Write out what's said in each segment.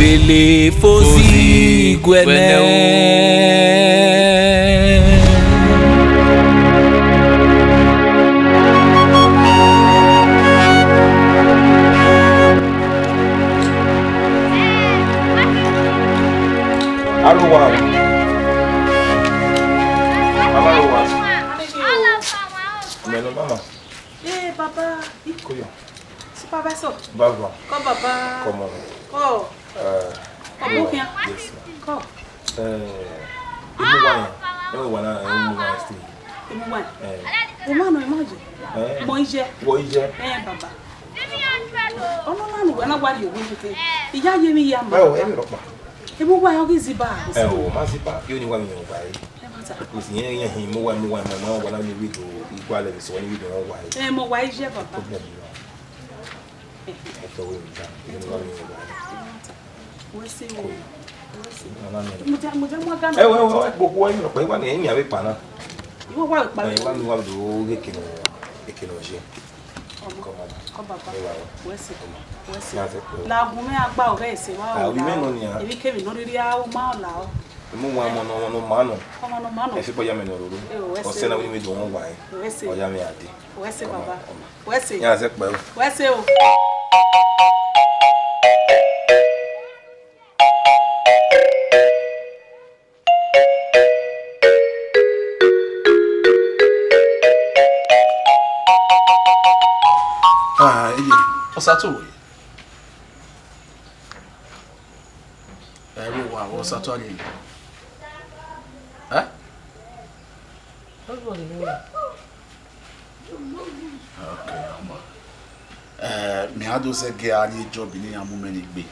Bele fosi gwene. Mama. Eh, papa. Koyo. C'est pas ça. Baba. Comme papa. Comment? Oh. Comment bien? Yes. Quoi? Me ado se ge ari job ni amume ni gbe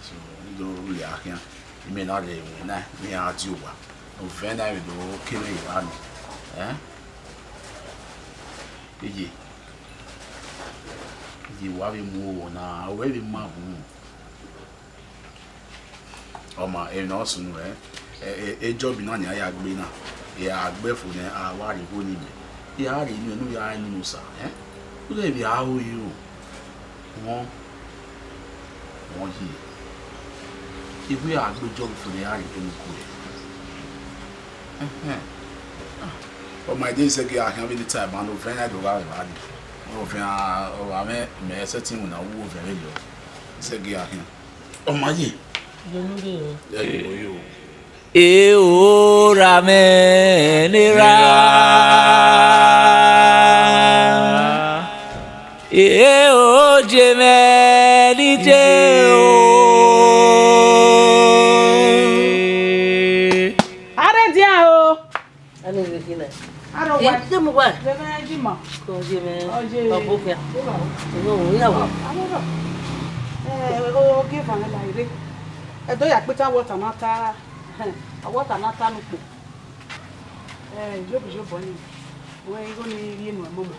so do ri akin me na le we na me a ti wa o fe na we do kile ira ni iji wa bi mu na we bi ma bu o ma e no sunu e job na ni aya gbe na ya gbe fu ni a wa ri ho ni me ya ri ni nu ya ni sa o le bi a ho yi o wọ́n yìí ìwé àgbéjọ́ ìfúnni àrídónúkú rẹ̀ ọmọ ìdí ìṣẹ́gi àkànbí ní táìmù àwọn òfin ẹ̀dọ̀ wà rẹ̀ wáyé òfin ọ̀rọ̀ àmẹ́ mẹ́ẹ̀ẹ́sẹ́ tí wọn náà wúwo fẹ́rẹ́ lọ ìṣẹ́gi àkàn ọmọ yìí o rame nira o jeme o are dia o ani vekina aro wa je mo wa je me jima ko je me obokia no ya wa o give an la ire e do ya pita water nata water nata nupo jobo ni we go ni ri enu momo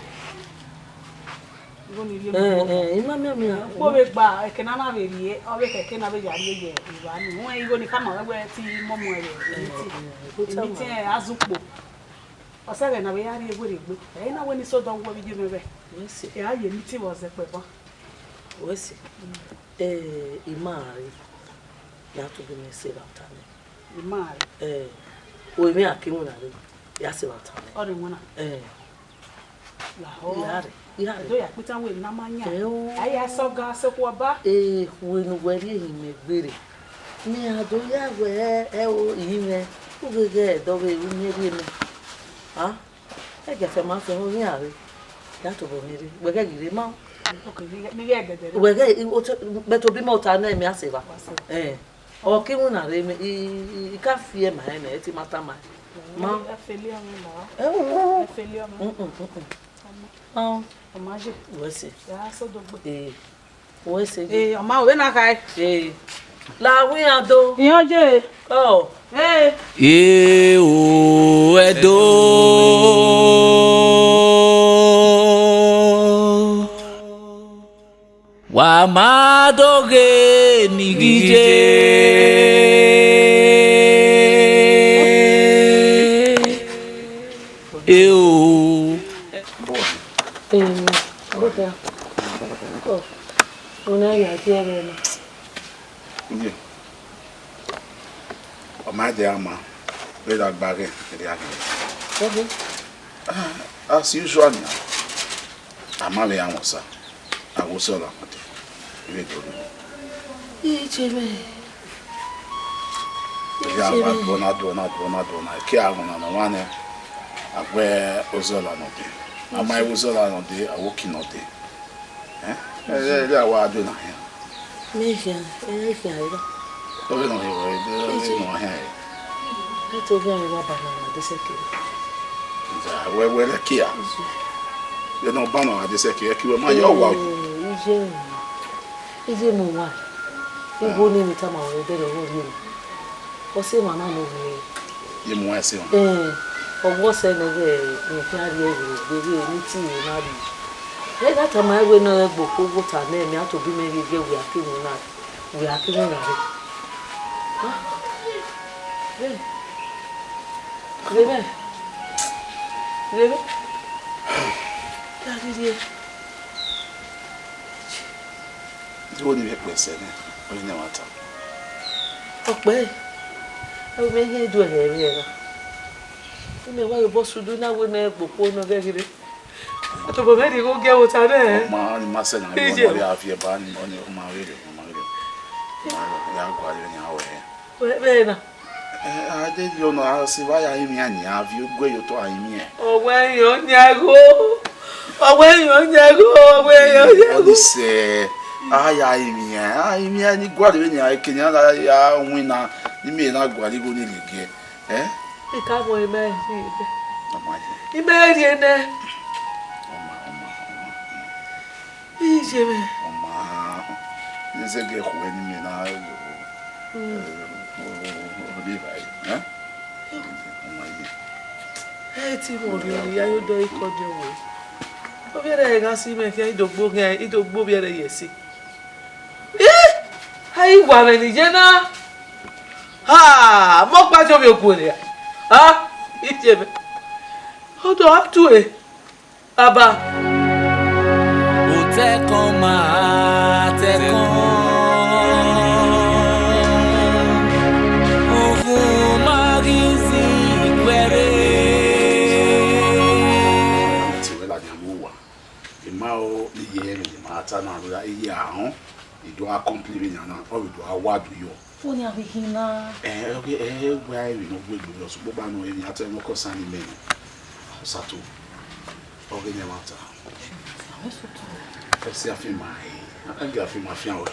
ima mi bo be gba ekena na be rie o be keke na be yari ye iwa ni won igo ni kama wewe ti momo e ti azupo o se na be yari egwere gbe na we ni so don wo bi je mebe yes e aye mi ti wo se pe bo wesi imari ya to be me se batane imari o mi akimu na re ya se batane o re wona la ho ya do ya pita we na manya aya so ga se ko ba we nu we ri me gbere ni ado ya we o ime o gege do we ni ri me e ge fe ma fe o ni are ya to bo mi ri we ge gire ma okay ni ye gede we ge o beto bi mo ta na mi ase ba o ki mu na re me I ka fie ma na e ti mata ma afeli on la afeli on Omaje wese ya so dogbo wese oma we na kai la wi ado iyanje o o edo wa madoge nigije una ya tiene Nje my dear man, we are back in the argument. As usual, I'm a young sir. I was all about it. Yeah, but Donadona, Kiawan and one. I wear Ozola no day. I might Ozola no day, I walk in no day. Eh? That's what I do now. Mission, Oh, no, here. It's over the second. Where the Kia? You know, Bano, I just say, you my own. Is it more? You go near the time I will get a room. What's the man over me? You must say, or what's another? You can't be anything in Abby. That time I will know a book what I name out to be maybe we are killing that. We are killing that. Rebe. Do you make me say that? You know what? Okay. I will make you do it here. You know why you boss to do now when I book one of the I told you go get what I there. Man, must say, I don't have your band on your married. Where? I did you know how see why I have you go to I mean. Oh, when you're Yago. Oh, when you're Yago, where you say, I mean, any guardian, I can winner. You may not go to the eh? The cowboy man. Imagine. Easy. This is a get when you know. Hey, Timothy, I don't know cordial. Over there, I see me. I don't book here. It don't book here. Yes. Hey, woman, Jenna. Ha! More part of your good. Ah, it's how do I do it? Abba. Take on my take on. Mao year matter now that year on it do accomplish now or we do award you Funny Avihina. Okay, where we know we do so boba no any ata no concern me sato okay ne matter first after my I get after my fian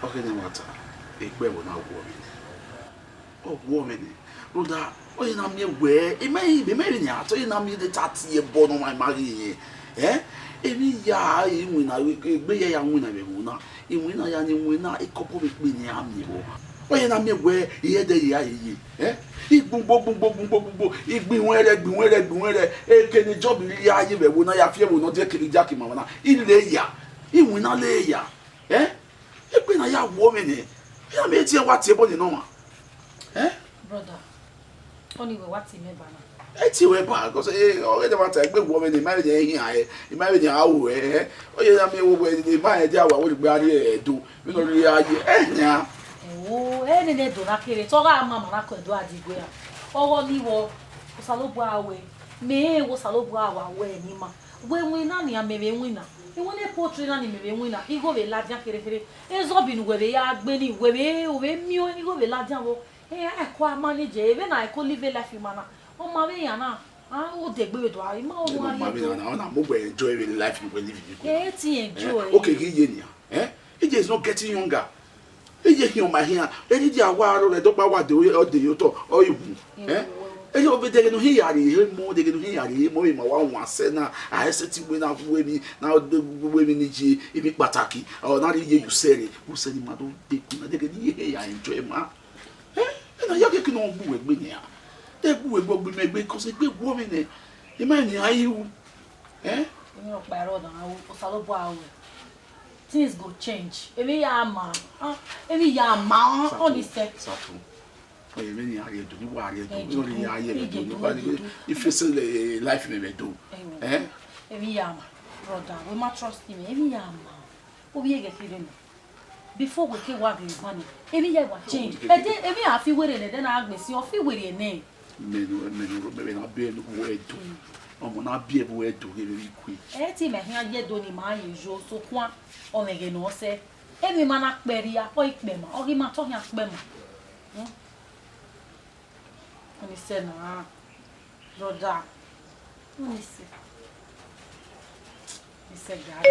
okay ne matter egbe wo na wo me no da o ina me we e mai be mai ni ato ina me de 30 year born on my marry Emi ya imwina egbe ya nwina be wuna imwina ya ni nwina ikopo be pe ni ami wo oye na mi gwe iye de ya yi igbugbo igbinwere ekeni job ri ya yi be wuna ya fie wuna de kiri jaki mama na ile ya imwina le ya egbe na ya wo me ni ya me tie wa tie bo ni no ma brother only we what me bana eti we ba because o de mata egbe wo me ni marriage ehin aye marriage awo o ye na me wo ni ma e dia wa wo gbe ari edo mi no ri aye enya ewo eni ne do na kere to ga mama na ko edo adigwe ya owo ni wo osalobu awe me wo salobu awa we ni ma we na ni amebe wina iwo ne poetry na ni mebe wina igo be ladia kere ezo bi nu we ya gbe ni we mi o igo be ladia wo e ko manage even na ko live life mana o ma be ya na o de gbe do ari ma o mo ari na mo gbe enjoy life you live you ti enjoy okay ki ye ni it is not getting younger eje hi o ma hi a eni di awaro le do pa wa de o de yo to o ibu eje o be de no hi yari he mo de no hi yari mo mi ma wa won ase na a ese ti gbe na we mi na we mi ni ji ibi pataki o na ri ye you say ma do de ku na de ni he ya enjoy ma na ya ke no bu egbe ni a de bu egbo gbe me gbe ko se gbe wo mi ni e ma ni ayiwu mi o pa ro dan o salobu awe things go change emi ya ma on the set sato o ye me ni aye do ni wa aye do ni aye do ni wa ni if you say life me do emi ya ma brother we ma trust him emi ya ma o bi e get feeling before we ke wa be money emi ye wa change e dey emi a fi were ne dey na agbesi o fi were ne me na be no we do omo na be we do e be ku e ti me hia ye do ni ma ye jo so kwa o me ge no se emi ma na peri a po ipe ma o gi ma to hia pe ma oni se na roda oni se gari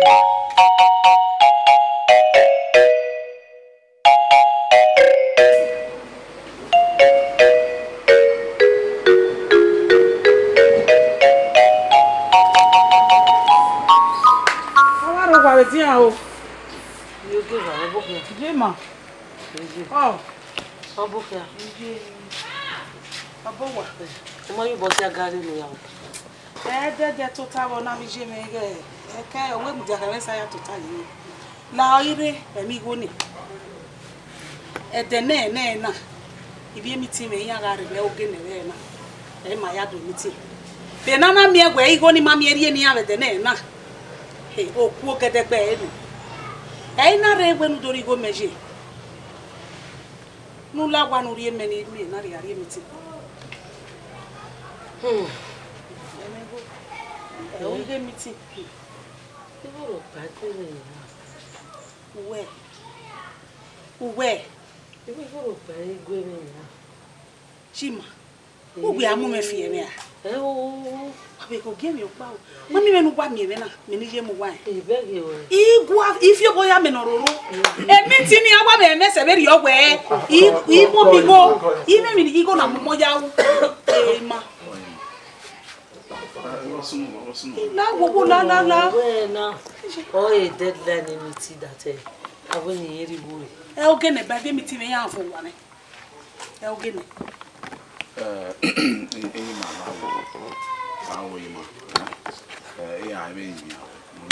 Oh, you give her a book. Jima. Oh, A book. a boa. Como you bought your garden now? De total na mi je me ge. E ka we mu jaka mesa ya total yi. La ire e mi go ni. E de ne na. Ibi mi ti me ya ga re be oge ne we na. E ma ya do mi ti. Be na mi egwe igo ni ma mi eri ni ya be de ne na. Hey, o ku gedegbe e ni. E na re egwe nu dori go meje. Nu la wa nu ri e me ni mi na ri ari mi ti. Oge meeting. People are battling. Where? People are battling. Chima. Who we are moving for me? Oh, I will give you a bow. When you want me, then I need you wine. If your boy am in a room, and meeting me, I want a mess of your way. He won't be go, even when he go on Moya. La. Oh, a deadline in it that I won't hear you. I'll get a baby meeting me out for one. I'll get it. I mean,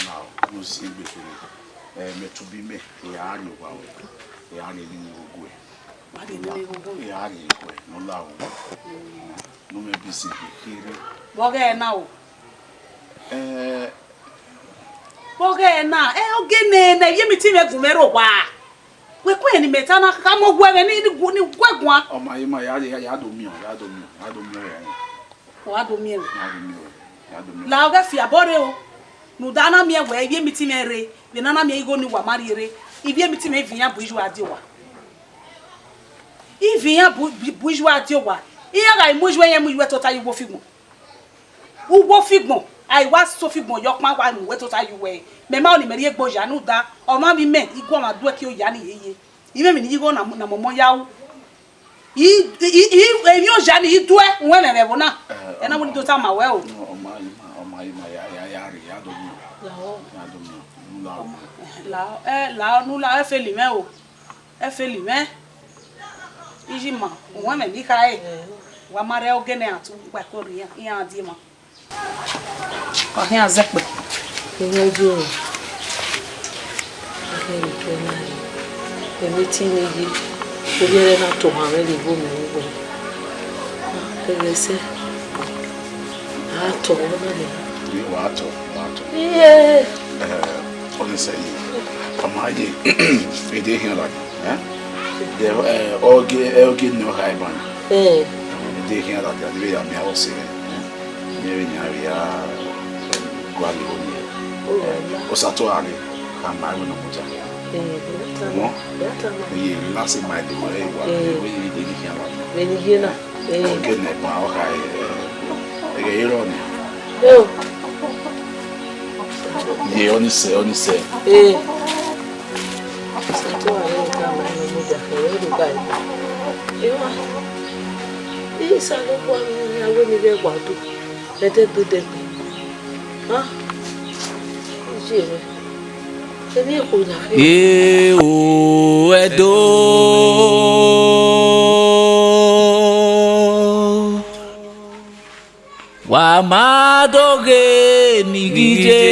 now, no see between me to be me, the army wow, the army go. I didn't go, the army no love. No, maybe see here. Boga now. Boga now. Ogene na ye meeting me gumero wa. We ko eni meta na ka mo gwa ni gwagwa. O ma ya do mi. Wa do mi. La oga fi abore o. Nu dana mi we ye meeting me re. Be nana mi igo ni wa mari re. Ibi meeting me vian Uwadiae wa. Ivian Uwadiae wa. Iya ga imojwe ye mu iwe total you wo figbon. I was so figbon yokman wa mu we total you we. Me ma oni meri egbo ja nu da. O ma mi me igo ma do ki o ya ni yeye. Ime mi ni igo na momo yawo. Emi o ja ni idu e nwe me bo na. E na mo total ma we o. O ma ya do mi. La nu la e feli me o. E feli me. Ijima nwe me ni kai. Wa mare ogene atu gba ko ri yan adi ma. O hin azekpe. Emi do. Emi to na. Emi ti ni yi. O bere na to ma me le bo mi wo. Emi se. A to na le. Ni wa to. Yeah. What say you? Amaje. E dey here like, the okay no high ban. They hear that the way I'm also maybe Naria Guali Osato Ali and my own Muja. The last my way, we didn't hear when you hear getting a power high. You only say, Osato Ali and my own Muja. Isa lo kwa mi awe mi le gwa do. Lete do de. Ha? Jere. Emi ko na fe. O edo. Wa madoge nigije.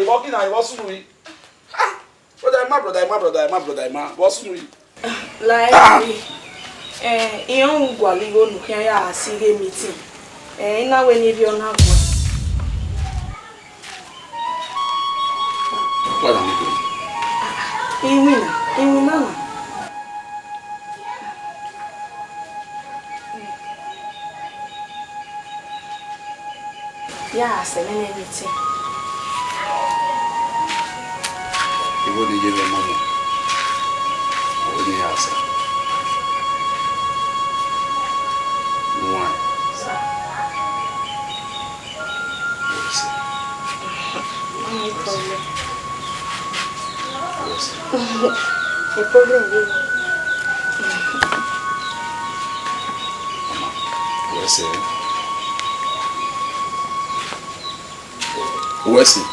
Walking, I was doing. Brother, what's new? Like iyon gwali go nu kan ya asire meeting. Ina we ni bi ona gwa. Iwina. Yeah, selene anything. You wouldn't give him money. I wouldn't ask her. Why? No problem. Yes. The problem is. Yes, sir. What's it?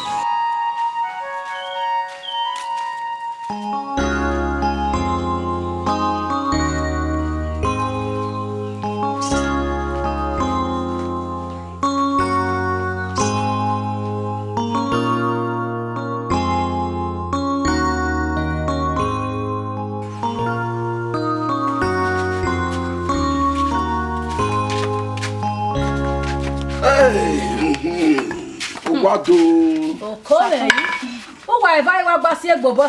Okole. Why if I was here, Bobo?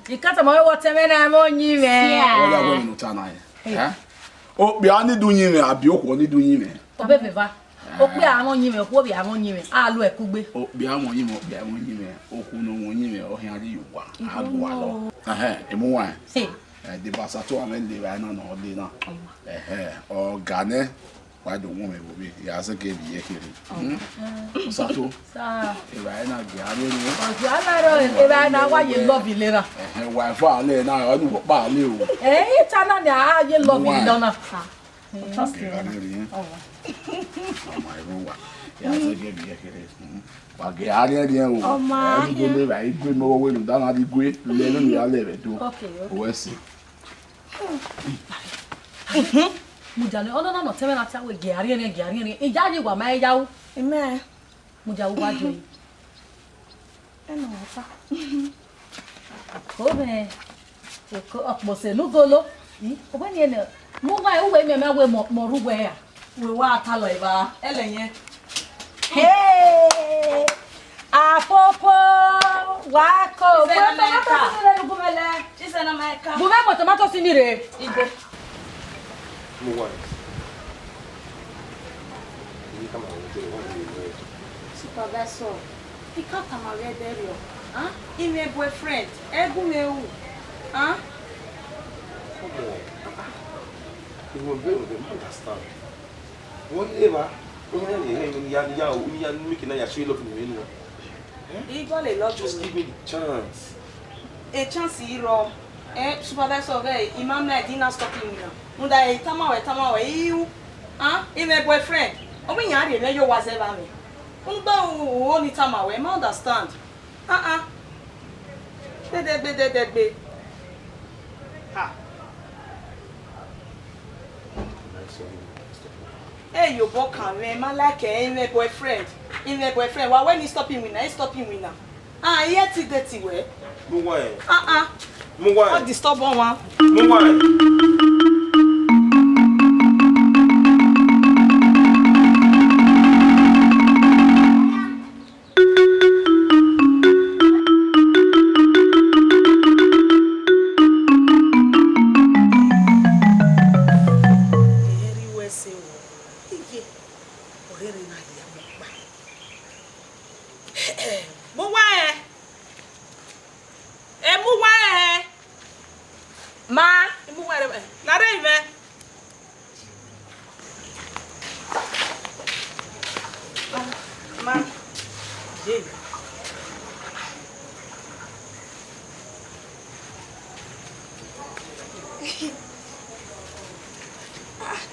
You can't know what I mean. I'm on you, man. Oh, be only doing you, I'll be only doing you. Obeva. Opi amon yime, opi amon yime. Alu ekugbe. Oh, be amon yime, okuno yime, or Henry you wa. Agualo. Emu wa. The basato amen de right now no dinner. Or Ghana. Why don't woman will be? He has a game here. Sato. Sir. If I not get I know why you love you later. Why far lay now? I do what bar you. Eh, Tana, you love you, Donna. Trust you. Oh, my room. He has a game here. But get out of here. Oh, my. I believe I agree more when down at the great level we are living to. Okay. Where's it? Mujale ono na no teme na tia we giari ni ijaji gwa mai jawu eme mujawu gwajo yi eno fa ko be ko akmo se lugolo ni o be ni ene mu wa e we me we mo rugwe ya we wa atalo iba elenye hey apopo wako bo tomato sinire igbo Move come on, Supervisor, he can't come away there. Huh? He my boyfriend. Egumeu. Huh? you will be able to understand. Whatever, you making a show of me. He got a lot. Just give me the chance. A chance, hero. Supervisor, Imam didn't stop him now. Munda tamawe you. Huh? He my boyfriend. Oh, me yari na yo whatever me. Munda only tamawe, I understand. Be. Ha. Hey, you book man, man like my boyfriend. In my boyfriend. Well, when he stop him now, yet he dirty way. Move away. Move away. What disturb one? Move away.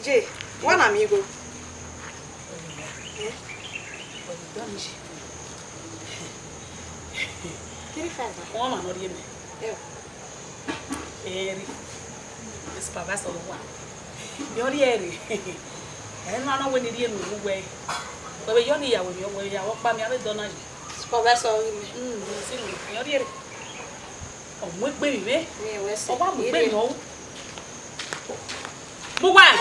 Jay, one amigo. One man not here. This papa so one. You're here. And I know when you move away. But you're here when you walk by me, I don't know. Supervisor, you're here. Oh, what baby, eh? Oh, what baby, no. Move on.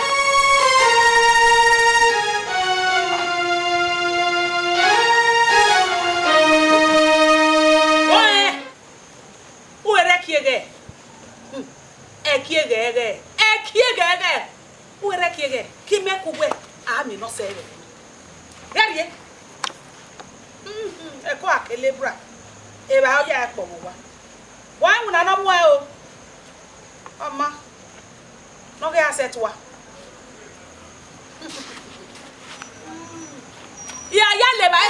ekiegege uere kiege kimekugwe ami no sere yarie eko akelebra eba o ya epo wa wa nwuna no mo o Oma no ge aset wa ya le ba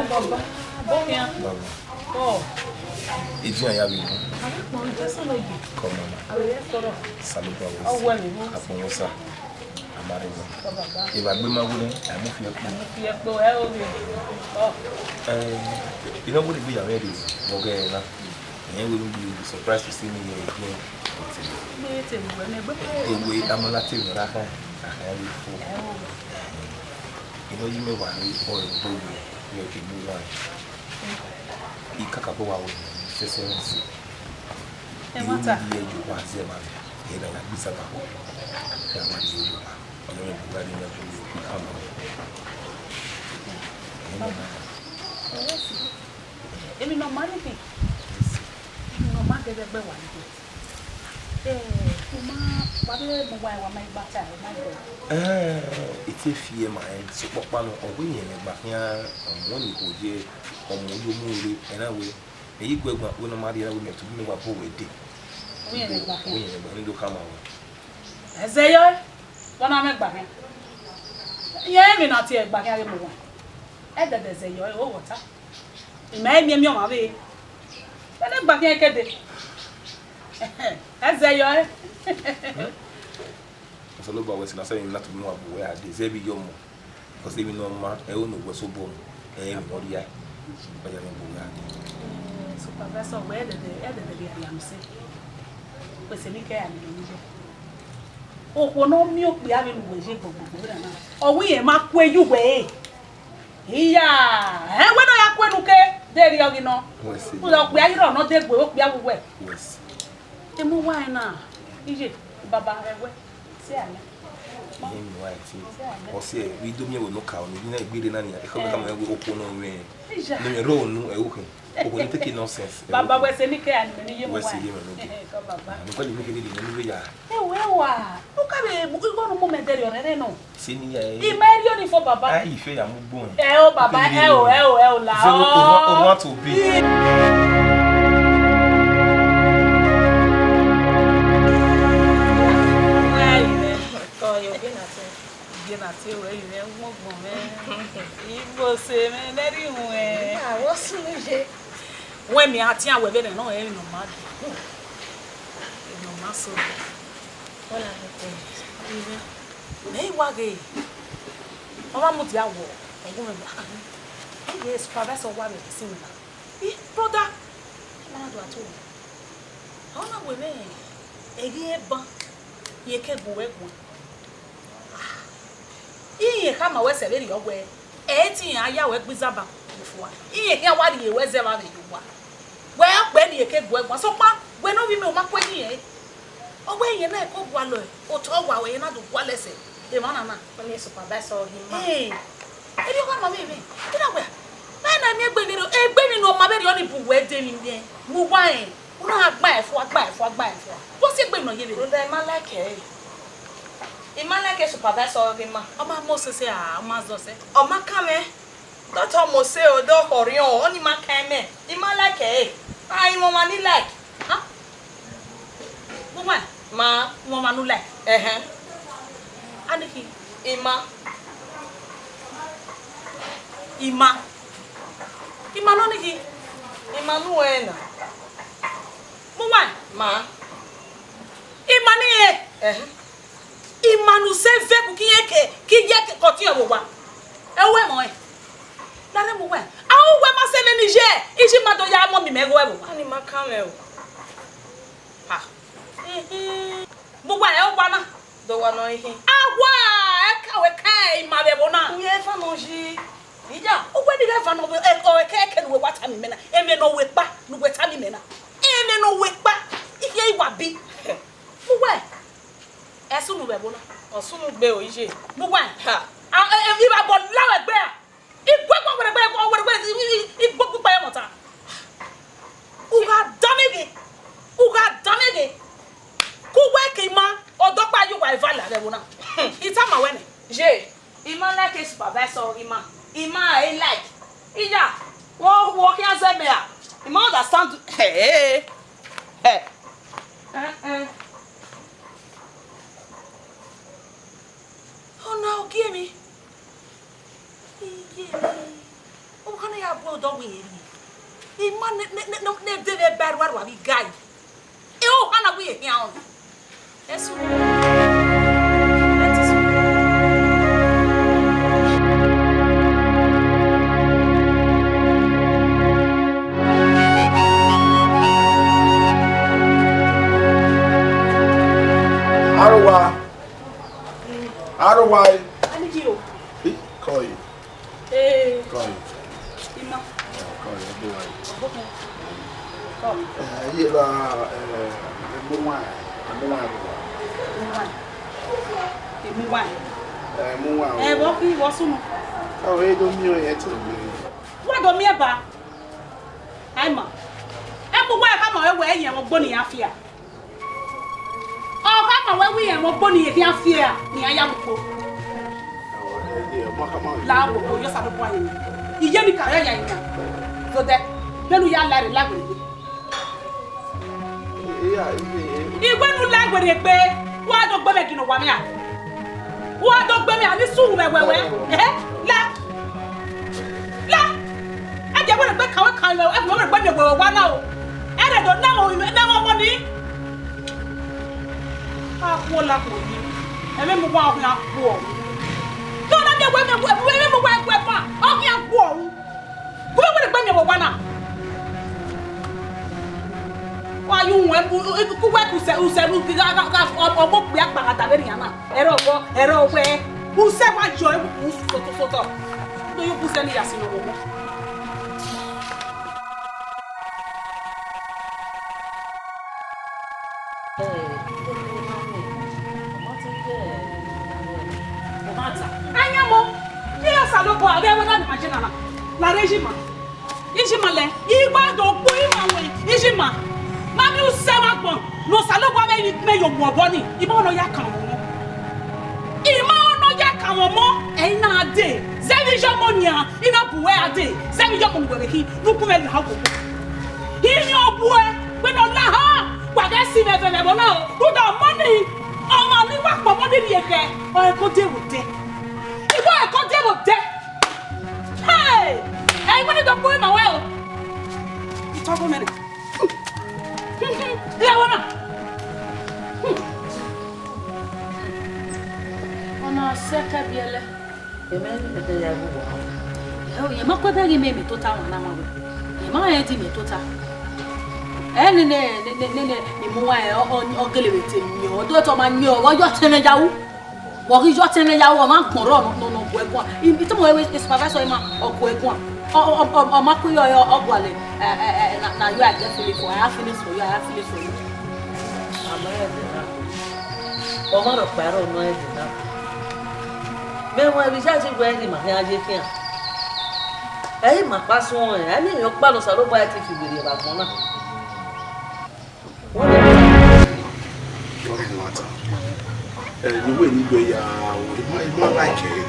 Baba. Oh. Eji aya bi. Come on. Salut à vous. Aponsa. Amare. E va gbe mawo ni, I move here. Fi epo e o mi. Oh. You know what we are ready. Boge na. And we will be surprised to see me here again. We amola te ra ha. You know you may want to for the baby. You can move on. Ikaka bo wa wo sesensi. E mata. You wa ze ma. E da bi sa ba. Ya ma di yo ba. Ọlọ́run bu ga ni na ko ku ka mo. Èmi no ma ni bi. No ma de be wa ni. Kuma ba be mo wa ma igba ta e ma de. Iti fie ma en so popa no owo yen me gba hia omo ni oje omo yo mu ore ena we eyi gwegwa we no ma de na we metu me wa bo we de. O yen me gba hia. O yen me gba ni do ka ma wo. Ezeyo wona me gba hia. Ye mi na ti e gba hia re mo wa. E de Ezeyo o wota. Ima emi emi o ma be. E de gba hia kede. Ezeyo So lo ba we si na say na to no abo we ade ze bi yo mo because even no ma e o no we so bom mi no dia ba ya mo ya supervisor we de bi am say we se mi ke ya ni je o no mi o pe ya mi we je gbogbo na o wi e ma ku eju we iya we no ya ku enu ke de ri ogi no o lo pe ayi ro no de gbe o pe awu we yes e mo wa na ije baba ewe si ala him white o se we do me we no ka oni na igbere na ni e ka ka mo e opo no we no me ro nu e oku o ni take nonsense baba we se ni ke ani me ni ye mo wa we se ye me no ko baba ni ko ni ke ni ni we ya e we wa o ka be mo ko no mo me dere ore no se ni ya I meri oni fo baba ai ife ya mo gbon o baba e o la o want to be Ati we ire mogbon me ibo se me leri hun e awo sunu je when me ati awe be no e no mad no maso wala nko ibe nei wage mama muti awo ogun me yes professor wa be si me brother mama do ato ona we me egi eba ye ke bu we gun iye kama wese beri ogwe eti aya we gbizaba before iye ke wa di we ze ba be wa we pe ni ke gbo egbo so pa we no bi me o ma kwa ni e ogwe iye na ko gwa lo o to gwa we na do gwa lese e ma na ni supervisor hima ebi o ma me kina we na mi egbe ni no ma beri oni bu we de mi ni mu wa e una agba efo bo se gbe no ye be ro de ma like Imala ke supervisor gima. Oma mo se a oma zo se. Oma kame. Doctor mo se o do horion oni ma kame. Imala ke. Ai mo ma ni like. Ha? Ma mo ma nu like. Aniki Ima no niki. Ima nu ena. Mo wa Ma Ima ni e. Imanu se ve ku ki ye ko ti owo wa ewe mo e dare mo wa awu we ma se le Niger iji ma do ya mo mi me go e wo ani ma kame o ha mo wa e o gba na do wa no ihin awa e ka we kai ma be bo na uye fa no ji ija o gbe di ga fa no e o ke no we wa ta mi me na e me no we pa no we ta mi me na e me no we pa iye iwa bi mo wa esunu be bona osunu gbe o ije mo wa ha e ba bo lawe gbe a igbo gbo gbe igbo Oh no, give me. Oh, can I have blood on me? The man ne deve bad what we guy. Oh, Hannah, we here. Yes. Arwa. I need you. Call you. Hey. Call you. Ima. Call you. Do it. Okay. Come. Yeah, Move on. What be what's on? Oh, hey, don't you yet? What do me about? I'm a. I'm aware how my way you are bonny affair. Oh, how my way you are bonny affair. Near Yamko. Lao, you're sort of wine. You get me carrier. So that then we are like language. You went to language, why don't go back in a one year? Why don't go back and soon? I get one back our kind of everyone when you were 1 hour. And I don't know, you never money. Ah, poor luck with you. I remember one not poor. Don't let the women work with my young poor. Who would bring you 1 hour? Why you went to work who said, who did not or book back by Taveriana? Error, where? Who said my joy? Who's photo? Do you put any as in a woman? La régime. Ijimale, iba do po imawe. Ijima. Mami o se ma gbon. No salo gwa me ni me yo gbo bo ni. Iba ono ya kan mo. Ima ono ya kan mo. E na ade. Zevi jo monia, ina buwe ade. Zevi jo mo gbe ki. Nu ku me ha go. Ini obuwe, we no la ha. Wa ga si me fe me bo na. Do the money. Omo ni wa po mo de ni eke. O e ko de wo de. Iba e ko de wo de. Hey! Hey, what did the boy my well? You talk a minute. Yeah, what? On a second bielle. Oh, you might put that in me to town. You might me to town. And in the Moa or Gillivating, your daughter, my new, what you're telling you. What is your telling you? I'm no, it's always a supervisor or Quaquan. Or Makuyo or Ogwale. Now you are definitely for I have finished for you. I have finished for you. I'm not a barrel noise enough. Meanwhile, we just went in my hair. Hey, my passion, I mean, your palos are over if you believe about Mona. What matter? You will need to go like it.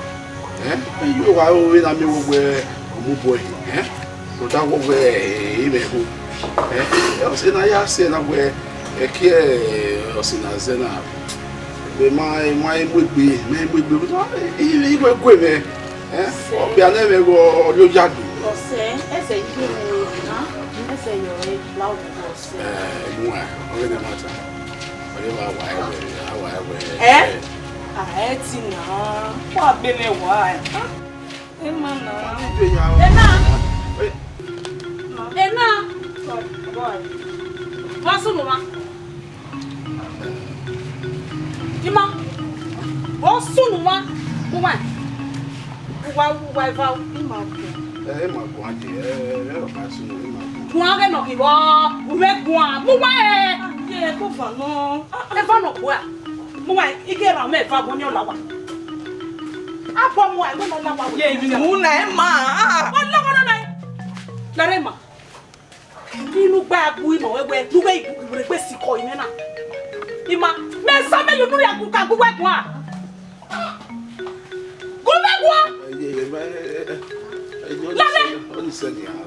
You are always a new boy. So that was where he may go. I said, I wear a care or Sinazena. My would be, men would be, he will go there. Or never go or you judge. Or say, as a you, as a your loud was. You are already matter. I had seen her. What been a while? What's on one? Ima, what's on one? Why,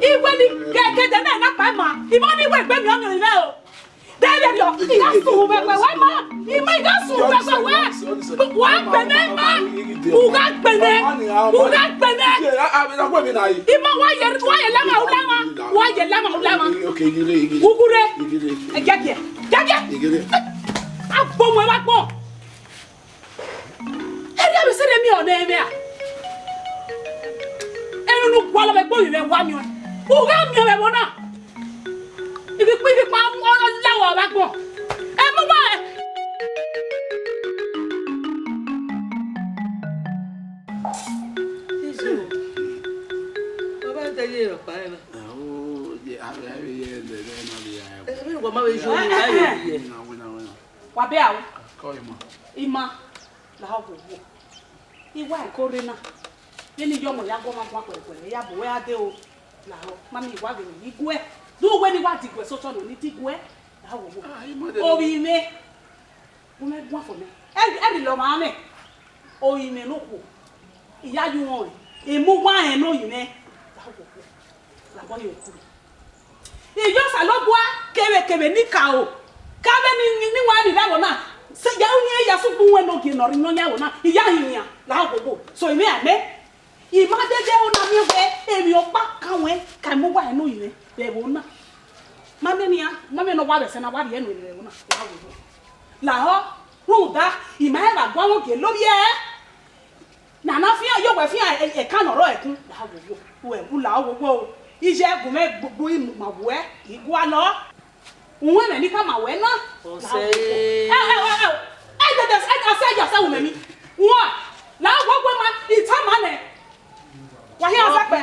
Ìwé ni kẹ̀kẹ́ náà náà pa ẹ̀ mọ́. Ìmọ̀ ní ìwé ìgbẹ́ mi ọ̀nà ìrẹ́ o. Dẹ́rẹ́ lọ, ìyá sùn wẹ̀wẹ̀ wẹ́ mọ́. Ìmọ̀ ìyá sùn wẹ̀wẹ̀ wẹ́. Wà á gbẹ̀nẹ́ mọ́. Wùgá gbẹ̀nẹ́. Wùgá gbẹ̀nẹ́. Ìmọ̀ wà yẹ lẹ́mà wùlẹ́mà. Wà yẹ lẹ́mà wùlẹ́mà. Wùgúrẹ́. Ẹ̀jẹ̀kẹ̀. Jẹ́kẹ̀. Agbọ̀mọ̀ ẹ̀ bá gbọ̀. Ẹ̀rí àbí sẹ́dẹ̀ mi ọ̀nà ẹ̀mẹ́ à. Ẹnu nu gbọ́lọ́ bẹ gbóyè bẹ wá mi ọ̀. Wùgá mi ọ̀ bẹ wọ́n náà. Ibi pa ọ̀rọ̀ láwọ̀ ọ̀bá gbọ̀. Ẹ mú wá ẹ̀. Bàbá ń tẹ̀lé ọ̀pá ẹ̀ náà. Ẹ̀mí ìwọ̀n máa ń ṣe orí láyé yẹ. Wà bẹ́ àwọn. Ìmọ̀ làwọn kò wọ̀. Ìwà ẹ̀kọ́rẹ́ náà. Yẹ́nì yọmọ ya gbọ́ máa ń wá pẹ̀lẹ́pẹ̀lẹ́ ya bọ̀ wẹ́ adé o. Làwọn mami ìwà gẹ̀rẹ̀ yìí gbọ́ ẹ̀. Dúró wẹ́ ni wà á ti gbẹ̀ sọ́tọ̀ nù ní ti gbọ́ ẹ̀. Làwọn wọ̀. Omi mi. Mo mẹ́ gbọ́n fọ̀ mi. Ẹ̀rì lọ máa mẹ́. Oyin mi ló kù. Ìyá yú wọn ẹ̀. Èmú wá ẹ̀ náà yìí mẹ́. Làwọn wọ̀. Làwọn yóò kú. Ìjọsà ló bua kébékébé níkà o. Kábẹ́ ni wọ́n á rí dáwọ̀ náà. Ṣé ìyá ó ní ẹ̀yà sùn fún wọn náà kì í nọ̀rí náà yàwó náà. Ìyá ìyàn làwọn gbogbo. So ìmí àmẹ́. Ìmọ̀ dédé ó na mi wẹ́ èmi ọ̀pá káwọn ẹ̀ ká mú wá ẹ̀ náà yìí bẹ́ẹ̀ wọ́n náà. Mami ni ya mami náà wá bẹ̀ sẹ́nà wá rí ẹ̀ nù ìrẹ̀ wọn náà làwọn gbogbo. Làwọn rúdà ìmọ̀ ẹ̀ làgbọ́n wọn kè lórí ẹ̀. Nànà fíà yóò wẹ̀ fíà ẹ̀ka nọ̀rọ̀ ẹ̀kún làwọn gbogbo. Wẹ̀ wù làwọn gbogbo. Iṣẹ́ gùnmẹ́ gbogbo ìmọ̀wẹ́ ìgbó lọ. Òun ẹ̀mẹ̀ ní ká máa wẹ́ náà. Ọ̀sẹ̀. Ẹ tètè ọ̀sẹ̀ ẹ̀jọ̀ sẹ́wọ̀n mẹ́mí. Wọ́n làwọn gbogbo ma ìta máa nẹ̀. Wàhí ọ̀sẹ̀ pẹ̀.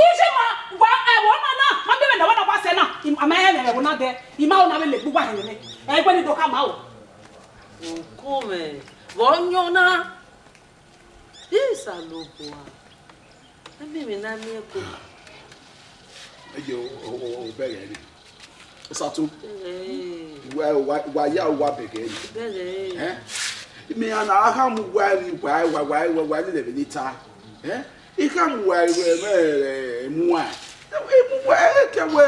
Iṣẹ́ ma wà ẹ̀wọ̀n náà náà. Má bẹ̀rẹ̀ náà wọ́n náà wá sẹ́ náà. Àmọ́ ẹ̀ ẹ̀wọ̀n náà dẹ. Ìmọ̀ àwọn náà lè gbogbo àyẹ̀wò mi. Ẹgbẹ́ ni dọ̀ka máa wò. Nkúmẹ̀ wọ́n yán náà. Ìsàlùbọ̀ à. Ẹbí mi náà ní ẹ̀kọ́. Ẹyẹ o bẹ̀rẹ̀ rí. Ṣàtú. Wà yá wà bẹ̀rẹ̀ rí. Bẹ̀rẹ̀. Mi àná àhàmù wà ní lẹ̀bẹ̀ níta. Ìhàmù wà mẹ́rẹ̀ mú à. Emu wà kẹwẹ́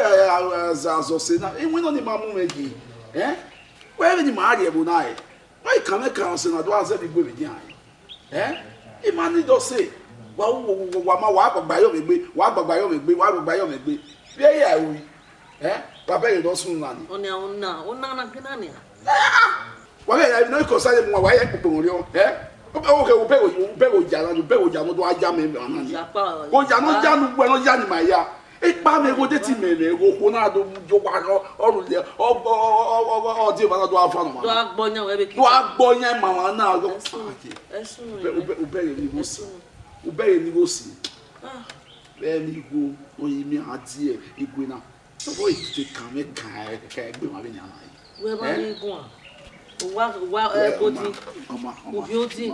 àzọ̀sẹ̀ náà. Ìwé náà ni màá mú mẹ́jì. Wẹ́rẹ́ ni màá rí ẹ̀bùn náà ẹ̀. Wọ́n ìkànnì kan ọ̀sẹ̀ náà tó wà sẹ́bi gbé mi ní àyè. Ìmọ̀ nídọ̀sẹ̀. Wà gbàgbà yọ̀ mí gbé wà gbàgbà yọ̀ mí gbé wà gbàgbà yọ̀ mí gbé bí ẹ yà wí wà bẹ́ẹ̀ yìí lọ́sùn náà ni. Ọ̀nà ọ̀nà ọ̀nà kí náà ni. Wà bẹ́ẹ̀ yà iná ikọ̀ sáré mu wà yẹ kpọ̀kpọ̀ wọn rí ọ ó bẹ́ẹ̀ wò jà náà bẹ́ẹ̀ wò jà náà tó wà já mi náà ni kò jà náà já nu gbẹ́ náà já ni mà yá ipa mi kò tètè mẹ́lẹ̀ kò kó náà tó jọ wà ọ̀rùn lẹ̀ ọ̀dí ìbáná tó wà fáwọn. Tó a gbọ́ yẹn wẹ́ẹ́ bí kí. Tó a gbọ́ yẹn màmá náà lọ. O bẹ́ẹ̀ ni o sì bẹ́ẹ̀ ni igbó oyin mi àti ẹ̀ igbó náà ọwọ́ ìtìtì kàn mí kàn ẹ̀ kẹ̀kẹ́ ẹgbẹ́ wọn bí ní àná yìí. Wẹ́ẹ́ má ní gùn à wá ẹ̀ bó di òbí ó di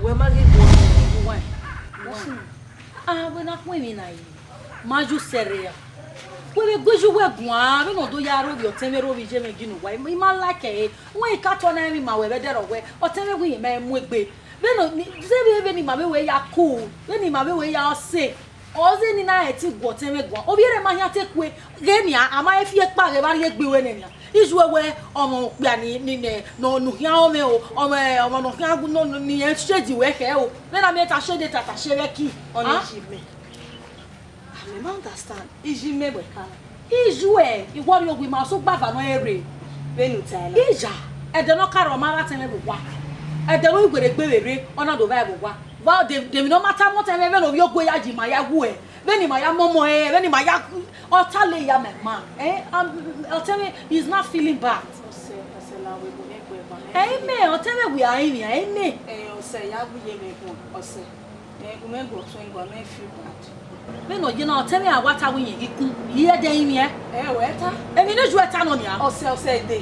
wẹ́ẹ́ má ní gùn à wá ẹ̀. Wẹ́ẹ́ náà pọ̀ èmi náà yìí máa ju sẹ̀rẹ̀ yà wẹ́ẹ́ gbẹ́jú wẹ́ gùn à mí nà tó yà róbi ọ̀tẹ́mẹ́ róbi jẹ́ mi gínú wáyé mi máa lákẹ́ yẹ wọ́n yìí ká tọ́ náà mi mà wẹ́ bẹ́ dẹ́rọ̀ wẹ́ ọ̀tẹ́mẹ́ wọ́n yìí máa mú egbe. Beno ni mabe we ya cool beni mabe we ya ose oze ni na eti gwo teme gwo obiere ma ya tekwe geni ama efi epa ge bari egbe we nenia ijuwe we omo pia ni ne no nu hia ome o omo no hia gu no ni en shedi we ke o bena me ta shede tata shebe ki oni jime I don't understand ijime we ka ijuwe iwori ogwi ma so gbava no ere benu tala ija ede no karo mara teme wa ẹ̀dẹ̀rú ìgbèrègbèrè ọ̀nà dò báyìí wá wá dèmi náà máa tá mọ́tẹ́ ẹ̀rẹ́ lórí ó gbé ya jì máa ya wú ẹ̀ bẹ́ẹ̀ni máa ya mọ́mọ́ ẹ̀ bẹ́ẹ̀ni máa ya ọ̀tá lè ya mẹ̀má ọ̀tẹ́rẹ́ he is not feeling bad. ọ̀sẹ̀ làwọn èbò ẹ̀kọ́ ẹ̀bà ẹ̀yìn mẹ́ ọ̀tẹ́rẹ́ wì àyìn rìn ẹ̀yìn mẹ́. ọ̀sẹ̀ ìyá wúyẹ mẹ́gbọ̀n ọ̀sẹ̀ ẹ̀gùnmẹ́gbọ̀n tó ẹ̀gbọ̀n mẹ́ feel bad. bẹ́ẹ̀ni ọ̀jẹ̀ náà ọ̀tẹ́rẹ́ àwátá wíyẹn kíkún yìí ẹ̀dẹ̀ yín mi ẹ̀. wẹ́ ta. èmi ní ju ẹ̀ta náà nìyà. ọ̀sẹ̀ ìdè.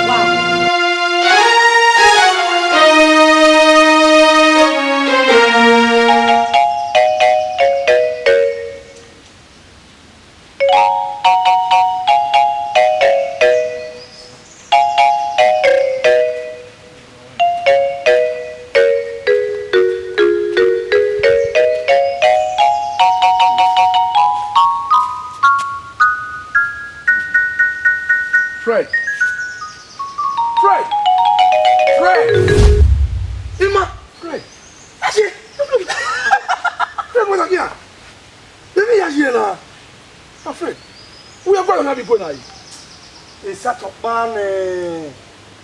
Wow. na. My friend, we are going to be going now. It's such a ban.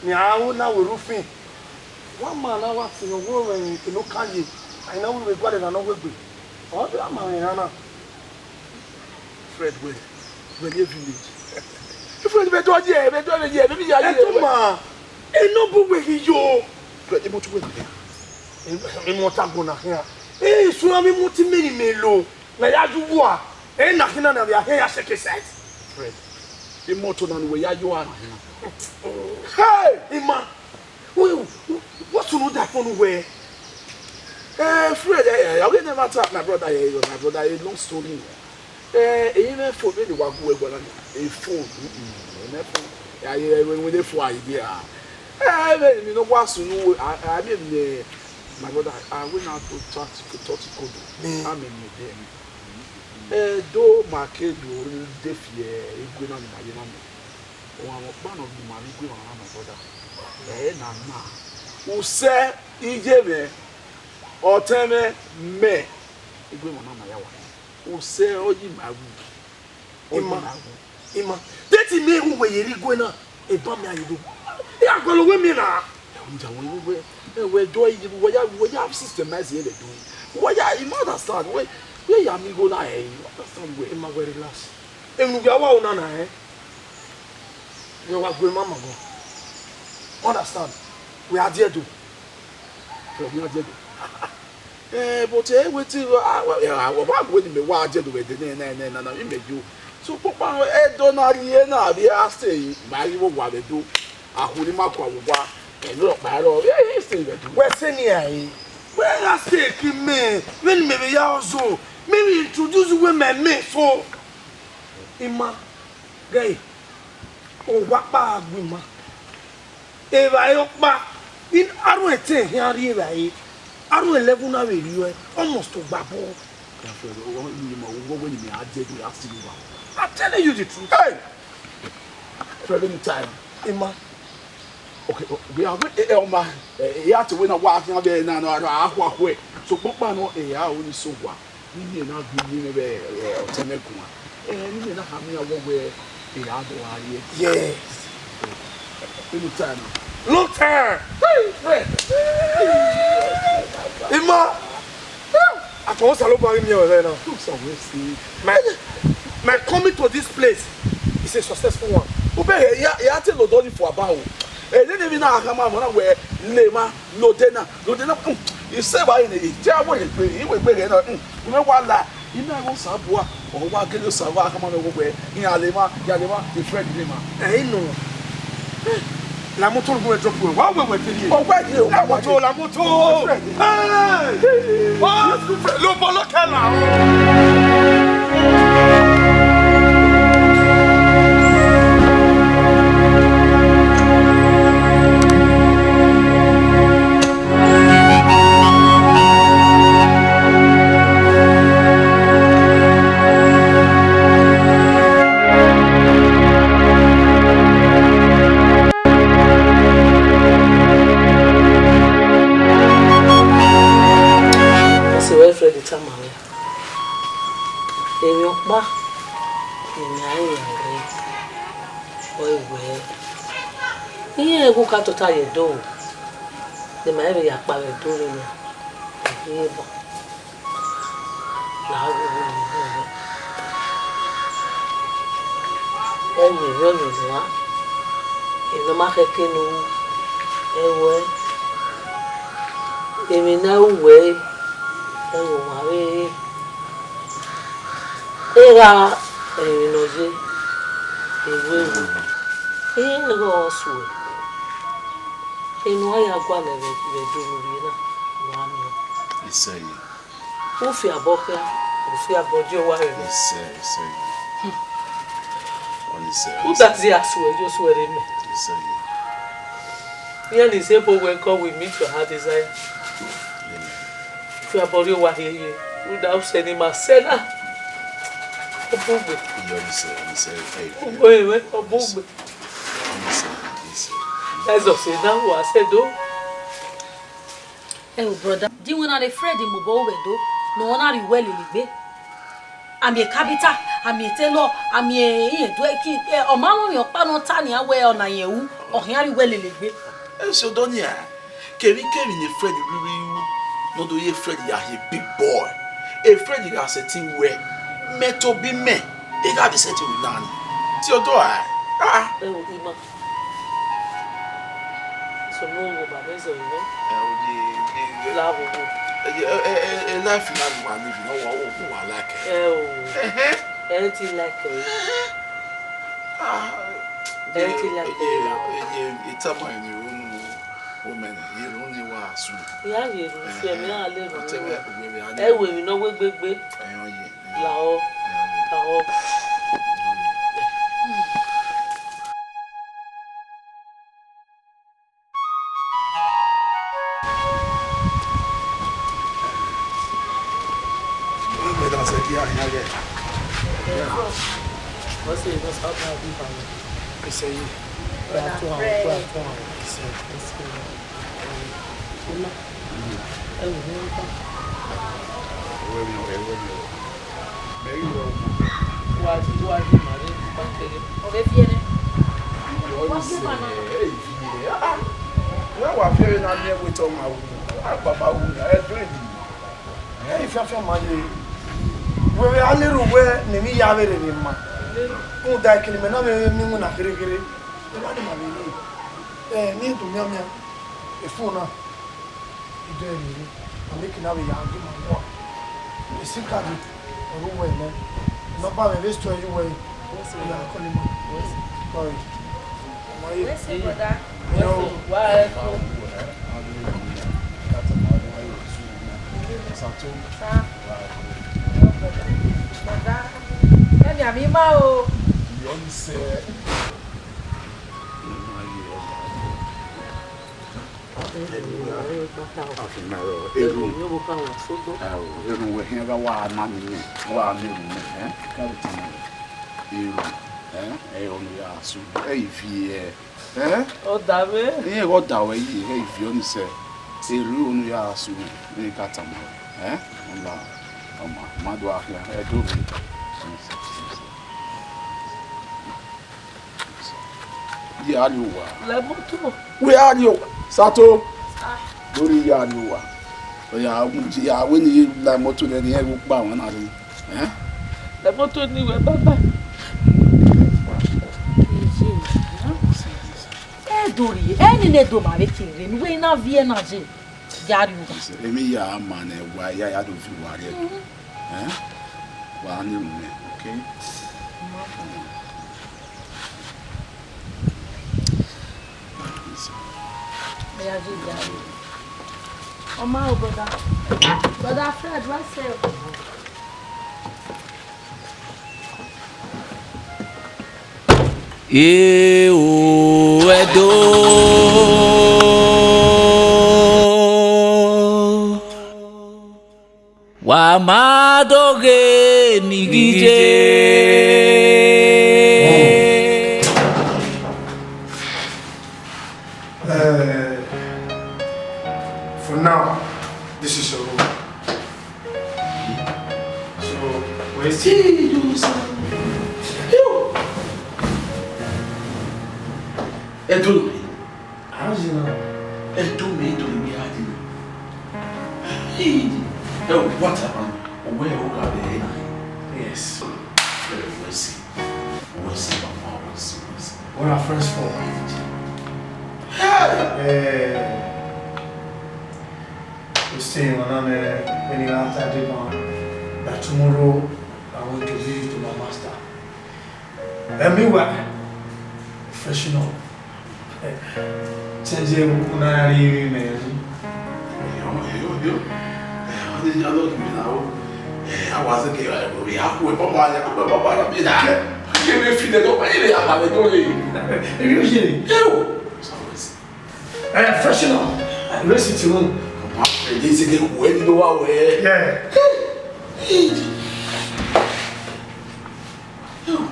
Now we roofing. One man I was in a woman in no candy. I know we got it another way. Oh, that man, Anna. Fred, when you village. Fred, we don't hear, we don't hear. Maybe you are here, man. Ain't no book where you. Fred, you must wait there. In what I'm gonna hear. Eh, so I'm multi melo. Na ya juwa. Eh, na kina na ya hair shake set. Fred. The motor na we ya you are. Hey, Emma. What you know that phone where? Fred, I will never talk my brother here. My brother, a long story. Even for me, the one who was a phone. When they fly there. You know what? I mean, my brother, I will not talk to code. I mean, though my kid will defy a good on my one of the man going on my brother. Nama. Who say, Ijeme, or Teme, me. Going on my yawa. Who say, oh, you my Ima. That is me who were you going on a bomb. You do. They are going to women now. We're doing what you have systemized here. Why are you understand? Where you are me go lie? Understand where Emma very last. And we are one on. You are going, Mamma. Understand? We are there to. We are there to. But wait till I wait me why did we the you. So, Papa, don't know here now. They are staying. My what they do. I hold him up and look by all. Yes, where's any? Where I stay, me. When maybe also. Maybe introduce women, me so. Emma, gay. Oh, what bad woman. If I look back in our 10 here, I don't 11 now you almost to babble. I'm telling you the truth. Hey, for any time, Emma. Okay, we are with Elma. You have to win a walk now there now. Halfway. So, Papa, no, I only so what. You may not be in a Temecula. And you may not have me a way. Yes. Anytime. Look her. Emma. I can't salute me over now. My coming to this place is a successful one. Obey, you have to load for a bow. And then even now, come on, where Lema, Lodena. You say, why in it? Tell what he will bring it. You know what? You know, Sabua or what can you survive? Come on over in Alema, Yalema, the friend Lima. I know. Lamoto will drop you. Why will we tell you? Oh, wait, you Lamoto. Hey! What? Look, Who can't tie a door? The man be a power doing it. And you run with one in the market canoe. And in no way, in why I go to It's saying, who fear Boka, who fear Bodio Warrior? Who does he ask you? Just wear him. Here is able when come with me to her desire. If you are Bodio Warrior, without sending my seller. As of say now, I said, oh, brother, do you want to Freddy Mubo? No one are you well in the I'm a capital, I'm a tailor, I'm a dweki, or mamma, your panotania way on a you, or Harry Welly. So don't ya? Kevin a friend you not do you friend ya a big boy. A friend you are setting where metal be me. It got be setting with none. Theodore. Ah. So no go back so you Love life in that one if you know who I like it. Anything like it. Anything like it. It's a man you woman, you only was. Yeah, you see me a little. Eh, we know we big. Lao. Lao. What's it? What's up now? We say, wewe aliruwe nemi yavere nima ku da kilime na me mingu na kirikiri ngani mabili ni tumia mia efuna ideni ameki na be yangi mangwa esikadi ruwe ne no ba me besto yuwe ya kolima sorry Where's your brother? no Why? Ẹni àmì máa o. Where are you? Sato. Lórí ya ni wa. Oya ya when you la moto le ni e go pa won na ri. The motor ni we baba. Dori, ẹni lè do ma be kiri, mi we na vie na je. Yari o. Èmi ya ma na wa ya do fi wa re. Wa ni mu, okay? Oh my brother. Brother Fred, what's up? Edo wa madoge nigije for now this is your room so where's Edo. how's you know Edo me hadi. What happened? Where you got the yes we'll see. what are friends for we stay on when you have that but tomorrow I will give you to my master and meanwhile professional change unari me I wasn't going we have to Papa me that. Give me feel the way I have it usually professional listen to him this again when you go away. yeah Your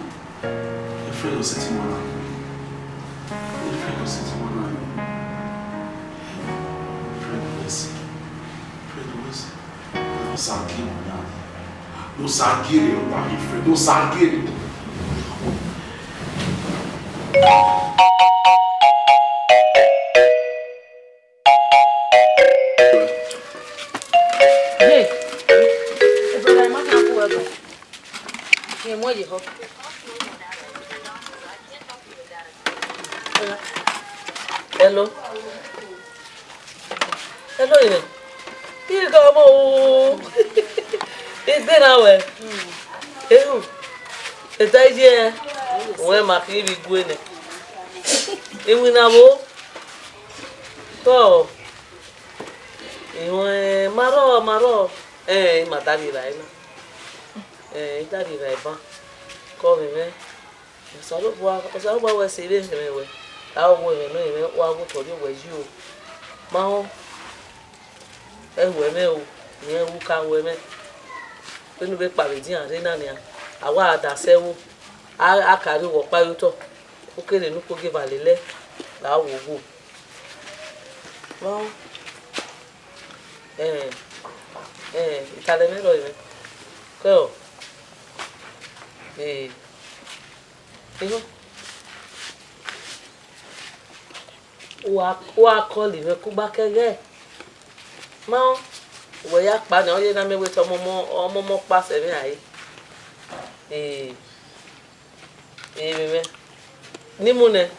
friend was sitting one. Fred was. Now, Sam came on down. No sangire, my friend. No sangire. Hey, brother, I'm not going to go. Moi, je hop. Hello. Hello, Ine. You come on. It's been hour. Ehu. It's idea. Where my baby going? Ewu na wo. So. Iwe maro. Matari rai na. Itari rai ba. Ko me. Osalo bua we se be me we. Awo we no ime wa go tori we ji o. Ma ho. We me o. Ni ewu ka we me. Penu be pa be din are na ni a. Awa ada sewu. A kari wo pa yo to. O kere nu ko ge valele. La wo go. Ma Italian lo ime. Ko. Ego. Wa call ime ku ba kege. Ma we ya pa ni o ye na me we to ọmọ pa se mi ayi. Me. Ni mu ne.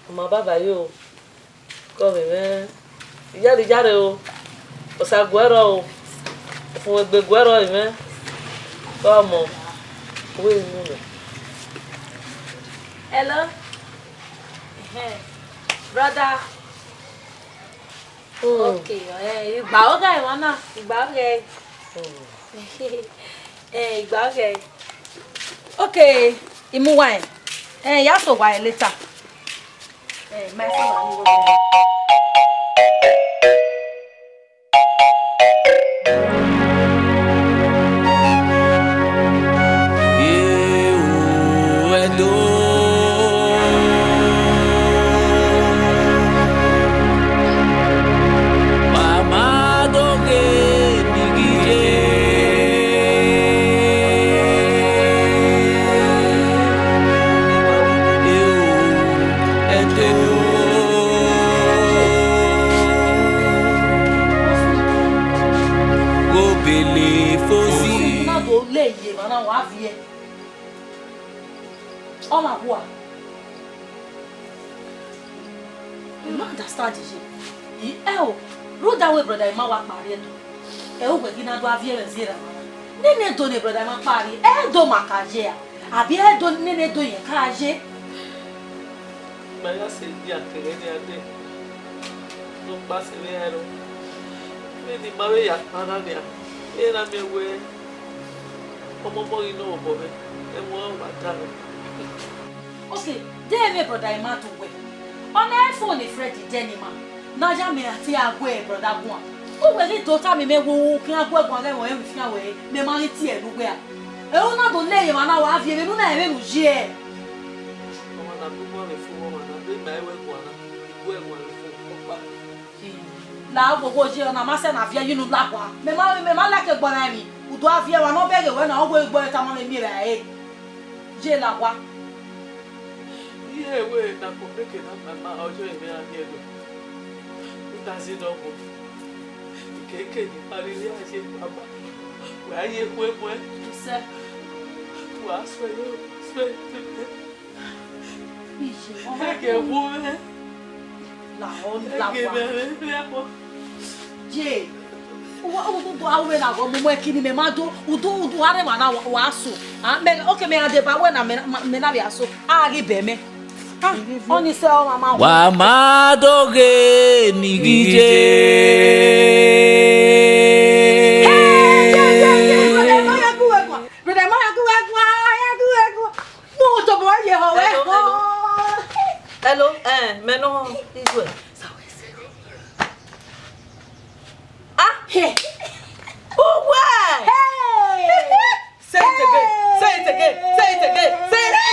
Ọmọ baba yo. Ko me. Jare o. O sa guero o. Fún egbe guero ime. Como? We mu ne. Hello. Brother. Okay, ìgbà oge wana, ìgbà oge. Ìgbà oge. Okay, imu wine. Ya so wine later. My son wa you don't understand it. Road that way, brother, my work married. We gina do avie zira. Nene do ne brother my party. Do makaje. Abi do nene do yen kaje. Maya se dia kene ade. No passe vero. Me di mare ya para dia. Era me we. Como boy no bobe. E mo batalo. Okay, there me brother ma to we. On iPhone e Freddy Denima. Na ja me ati agwe brother go. O we ni daughter me wo kin agwe go le won e fi awe me ma ni ti e lu gbe a. E o na do le ma na wa vie me nu na e lu je. Mama na bu mo le fu mama na be mai we go na. Igwe go le fu papa. La gbogbo je na ma se na vie yinu la kwa. Me ma la ke gbo na mi. Udo avie wa no bege we na ogbo igbo ta mo le mi ra e. Je la kwa. Ihe we na ko peke na mama ojo eme ahie do. Utazi do ko. Keke ni parili aje baba. Wa ye kwe. Se. Wa swe yo, swe. Bije. Ke wo. La on la Ke kwa. be. Je. Udo awe na go mo ekini me mado udo are ma na wa so. Ah me okay me ade ba we na me na bia so. Agi be me. Oni se o mama. Wa madoge nigije. Hello, maintenant il joue. Ah, hey. Oh ouais. Hey. Say it again. Say it again. Say it again. Say it again.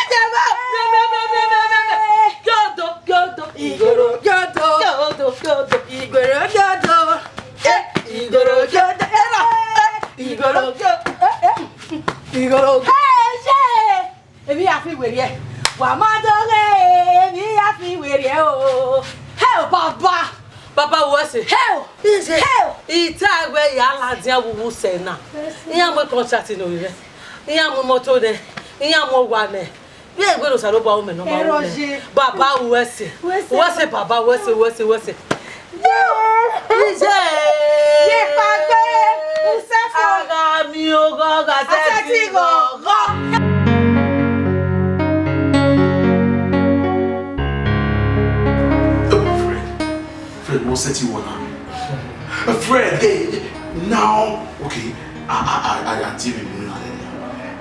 Godo. Igoro. Godo. Igoro. Godo. go. Hey, èmi àfi wèrè ẹ. Wà má dọ́gẹ́, èmi àfi wèrè ẹ o. Hey, Baba was it? Hell! Hell! It's a way I will say now. I'm a contracting over there. I'm a motor there. I'm a one there. We are going to say about women. Baba was it? Was it Baba? Was it? What's that you want? A friend, now, okay, I tell you,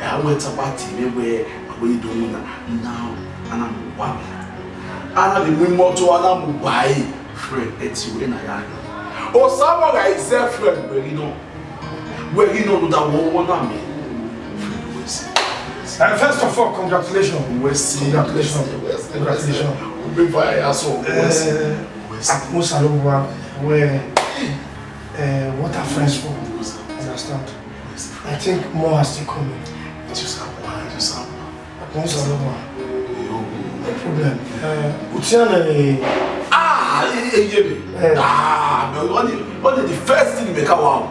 I went about TV where we do now, and I'm one. And I'm more to an buy friend, it's you and I. Or someone I say, friend, where you know that one me. First of all, congratulations. Congratulations. What are friends for? Understand? I think more has to come in. No problem. Only the first thing make a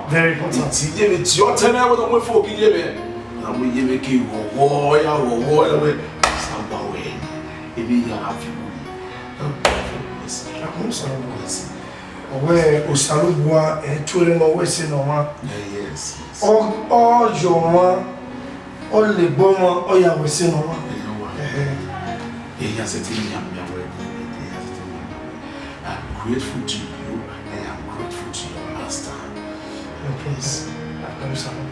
very important. It's your turn. I want to forgive you. I'm going to make you where Osalubwa and touring always in Oma. Yes. All your one, all the bomber, all your was in Oma. He has a thing. I'm grateful to you and I'm grateful to your master. Please, I'm sorry.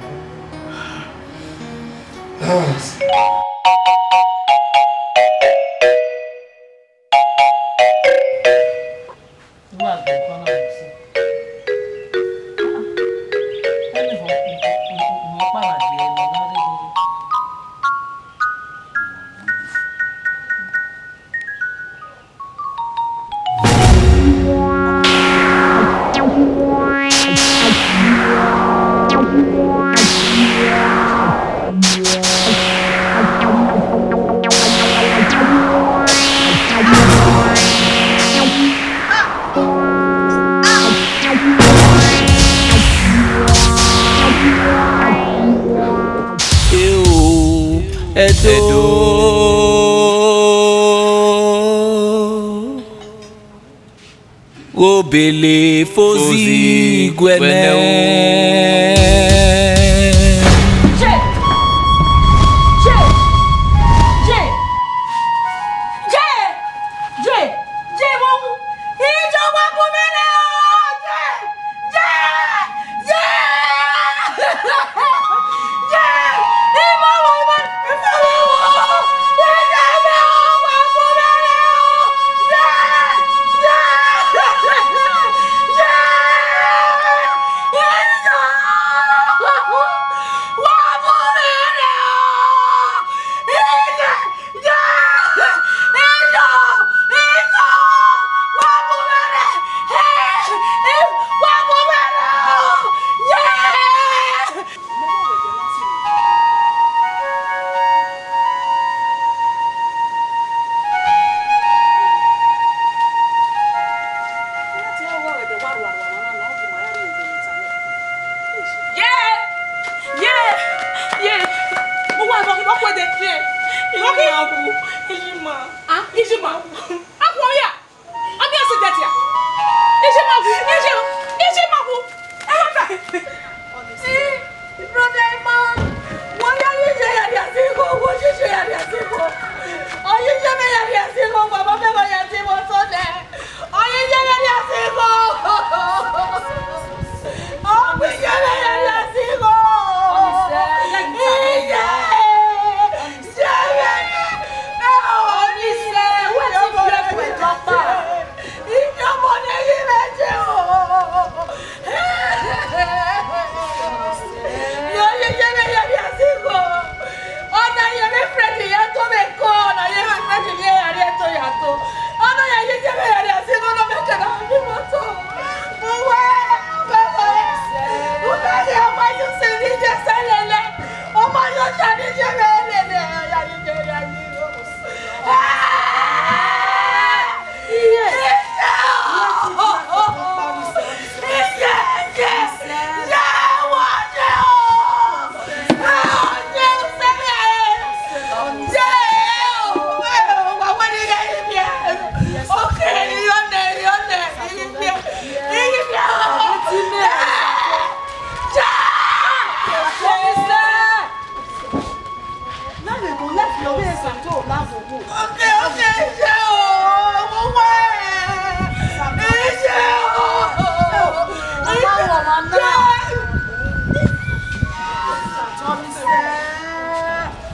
Obele fozi gwene. Oh!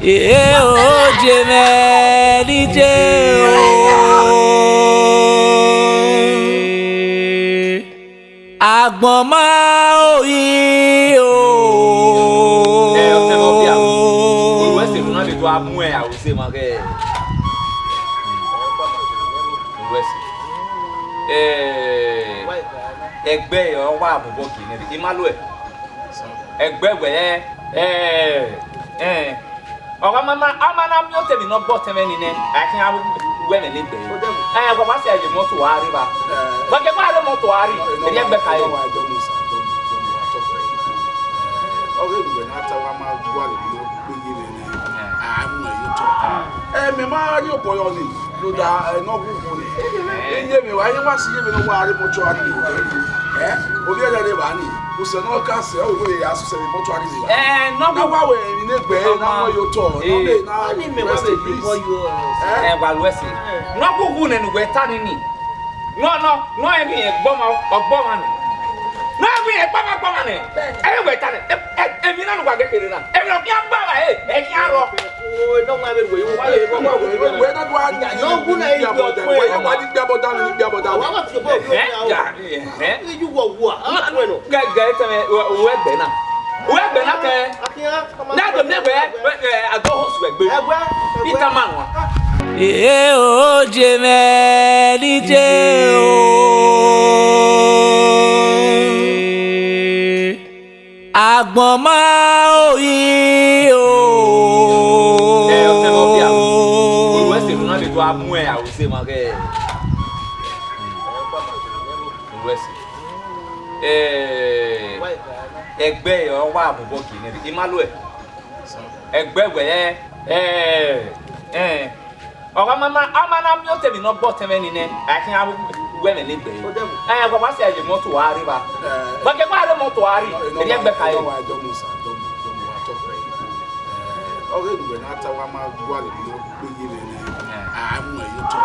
Oje melije agbon ma oyi o. Ọtẹ lọ bí àwọn olùwẹsẹ ìlú náà lè tó amú ẹ àwòṣe máa kẹ olùwẹsẹ ẹgbẹ́ ọwọ́ àbúbọ kì í ní ìmálò ẹ ẹgbẹ́ wẹ ọwọ́ ọmọ náà mi ò tẹ̀mí náà gbọ́ tẹ̀mẹ́ ni nẹ àti àwọn wẹ́mẹ̀ nígbẹ́ bàbá sì ẹ̀yẹ mọ́tò wá rí wa gbọ́dọ̀ kó àlẹ́ mọ́tò wá rí ẹ̀yẹ gbẹ káyọ̀. ọ̀rẹ́ ìlúwẹ̀ náà tẹ́wọ́ a máa gbọ́ àlè ló gbé yé lè ní àánú ẹ̀yẹ tó. mi máa rí ọ̀pọ̀ yọ ni ló da náà gbogbo ni ẹ̀yẹ mi wá ẹ̀yẹ wá sí yé mi ló wá rí mọ́tò àrí mi òbí ẹ̀rẹ́ rẹ̀ wá ní kò sẹ̀ náà ká sẹ̀ òwe yẹ asọ̀sẹ̀ ní mọ́tò àrí mi wá. náà wá wẹ̀ ẹ̀yìn ní gbẹ̀ náà wọ́n yóò tọ̀ náà rest in peace. wà lọ́sẹ̀ náà gbogbo nínú wẹ̀ tá ni ni náà ẹ̀mí yẹn gbọ́ ma nì náà ẹ̀mí yẹn gbọ́ ma nì ẹ̀mí wẹ̀ tá ni ẹ̀mí náà nù wà kékeré náà ẹ̀mí náà kí á bá wa ẹ̀ kí á rọ. Wẹ́ẹ́ náà wá ní ìgbàbọ̀dà wẹ́ẹ́ wá ní ìgbàbọ̀dà ní ìgbàbọ̀dà. Gẹ́gẹ́ tẹ̀mẹ̀ owó ẹgbẹ́ náà kẹ́ náà tó ní ẹgbẹ́ àgọ́hùsù ẹgbẹ́ peter man wa. Oje melije o agbon ma oyi o. Ọtẹ lọ bí àwọn olùwẹsẹ ìlú náà lè tó amú ẹ àwòṣe máa kẹ olùwẹsẹ ẹgbẹ́ ọwọ́ àbúbọ kì í ní ìmálò ẹ ẹgbẹ́ wẹ ọwọ́ ọmọ náà mi ò tẹ̀mí náà gbọ́ tẹ̀mẹ́ ni nẹ àti àwọn wẹ́mẹ̀ nígbẹ́ bàbá sì ẹ̀yẹ mọ́tò wá rí wa gbọ́dọ̀ kó àlẹ́ mọ́tò wá rí ẹ̀yẹ gbẹ káyọ̀. ọ̀rẹ́ ìlúwẹ̀ náà tẹ́wọ́ a máa gbọ́ àlè ló gbé yé lè ní àánú ẹ̀yẹ tó.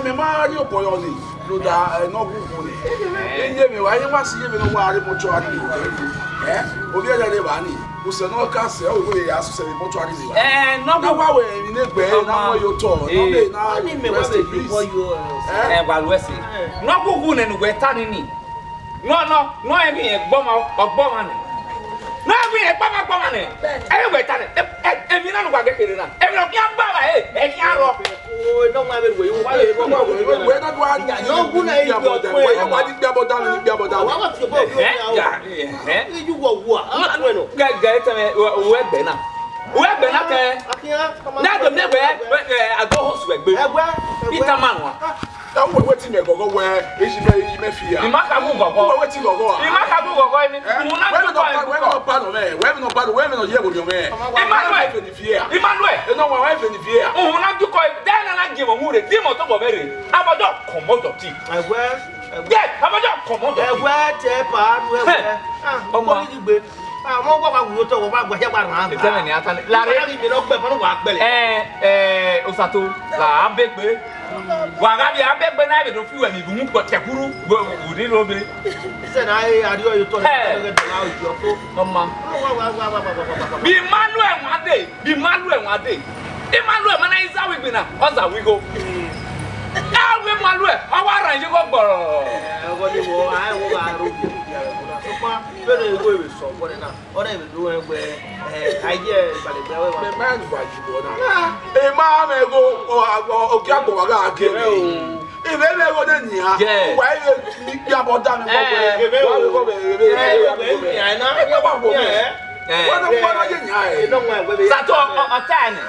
mi máa rí ọ̀pọ̀ yọ ni ló da náà gbogbo ni ẹ̀yẹ mi wá ẹ̀yẹ wá sí yé mi ló wá rí mọ́tò àrí mi òbí ẹ̀rẹ́ rẹ̀ wá ní kò sẹ̀ náà ká sẹ̀ òwe yẹ asọ̀sẹ̀ ní mọ́tò àrí mi wá. náà wá wẹ̀ ẹ̀yìn ní gbẹ́ náà wọ́n yóò tọ̀ náà rest in peace. wà lọ́sẹ̀ náà gbogbo nínú wẹ̀ tá ni ni náà ẹ̀mí yẹn gbọ́ ma nì náà ẹ̀mí yẹn gbọ́ ma nì ẹ̀yẹ wẹ̀ tá ni ẹ̀mí náà nù wà kékeré náà ẹ̀mí náà kí á bá wa ẹ̀ kí á rọ. Wẹ́ẹ́ náà wá ní ìgbàbọ̀dà wẹ́ẹ́ wá ní ìgbàbọ̀dà ní ìgbàbọ̀dà. Gẹ́gẹ́ tẹ̀mẹ̀ owó ẹgbẹ́ náà kẹ́ náà tó ní ẹgbẹ́ àgọ́hùsù ẹgbẹ́ peter man wa. Dáwọ̀ wẹ́ẹ́ tí mi gọ̀gọ̀ wẹ́ èyí mẹ́ fi ya. Ìmákàbù gọ̀gọ̀. Wẹ́ẹ́ tí gọ̀gọ̀ wa. Ìmákàbù gọ̀gọ̀ ẹni. Wẹ́ẹ́ náà pàdọ̀ mẹ́ wẹ́ẹ́ náà pàdọ̀ wẹ́ẹ́ náà yẹ wòlíọ̀ mẹ́. Emmanuel. Ẹnu wọn wẹ́ẹ́ fẹ́ ni fi ya. Òhun náà dúkọ̀ dẹ́nà náà jẹ́ mọ̀ múre dí mọ̀tò bọ̀ mẹ́rin abọ́jọ́ kọ̀mọ́dọ̀ tí. Yẹ abọ́jọ́ kọ̀mọ́dọ̀ tí. Ẹ̀wẹ́ tẹ pàánù ẹ̀wẹ́. Ọmọ àwọn ọgbà wa wúlò tó wọ́n bá gbàjẹ́ wà rán. Ìtẹ́lẹ̀ ní atani. Láàrin mi náà gbẹ̀ fọ́nù wà gbẹ̀lẹ̀. Osato là á bẹ́ gbé. Wàhálà bí a bẹ́ gbé náà yẹ̀dọ̀ fún ẹ̀mí ìbùnú pọ̀ tẹ̀kúrú òní lóbe. Sẹ́ni ayé adúlọ̀ yóò tọ́ Ọmọ. Bí Emmanuel wọn adé Emmanuel mana isa wigbi na ọza wigo. Ẹ̀wé Emmanuel ọwọ́ ara yìí kò gbọ̀rọ̀. Ẹ̀wọ́n ni wọ́n ayé wọ́n bá arúgbó ìyàrá sọ́kọ́ bẹ́ẹ̀ ni ìwé ìwé sọ̀ wọ́n ní náà ọ̀rẹ́ ìwé ló wọ́n gbẹ ayé ìgbàlejò ẹ̀wọ̀n. Bẹ́ẹ̀ máa ń gbà jù wọ́n náà. Ẹ máa mẹ́go òkè àgbọ̀wọ́gá àkèrè. Ìwé mẹ́go dé nìyà. Wà á yẹ kí abọ́ dá mi kọ́ bẹ́ẹ̀. Wà á yẹ kọ́ bẹ́ẹ̀. Wọ́n náà yẹ nìyà ẹ̀. Sàtọ̀ ọ̀tẹ́ẹ̀nì.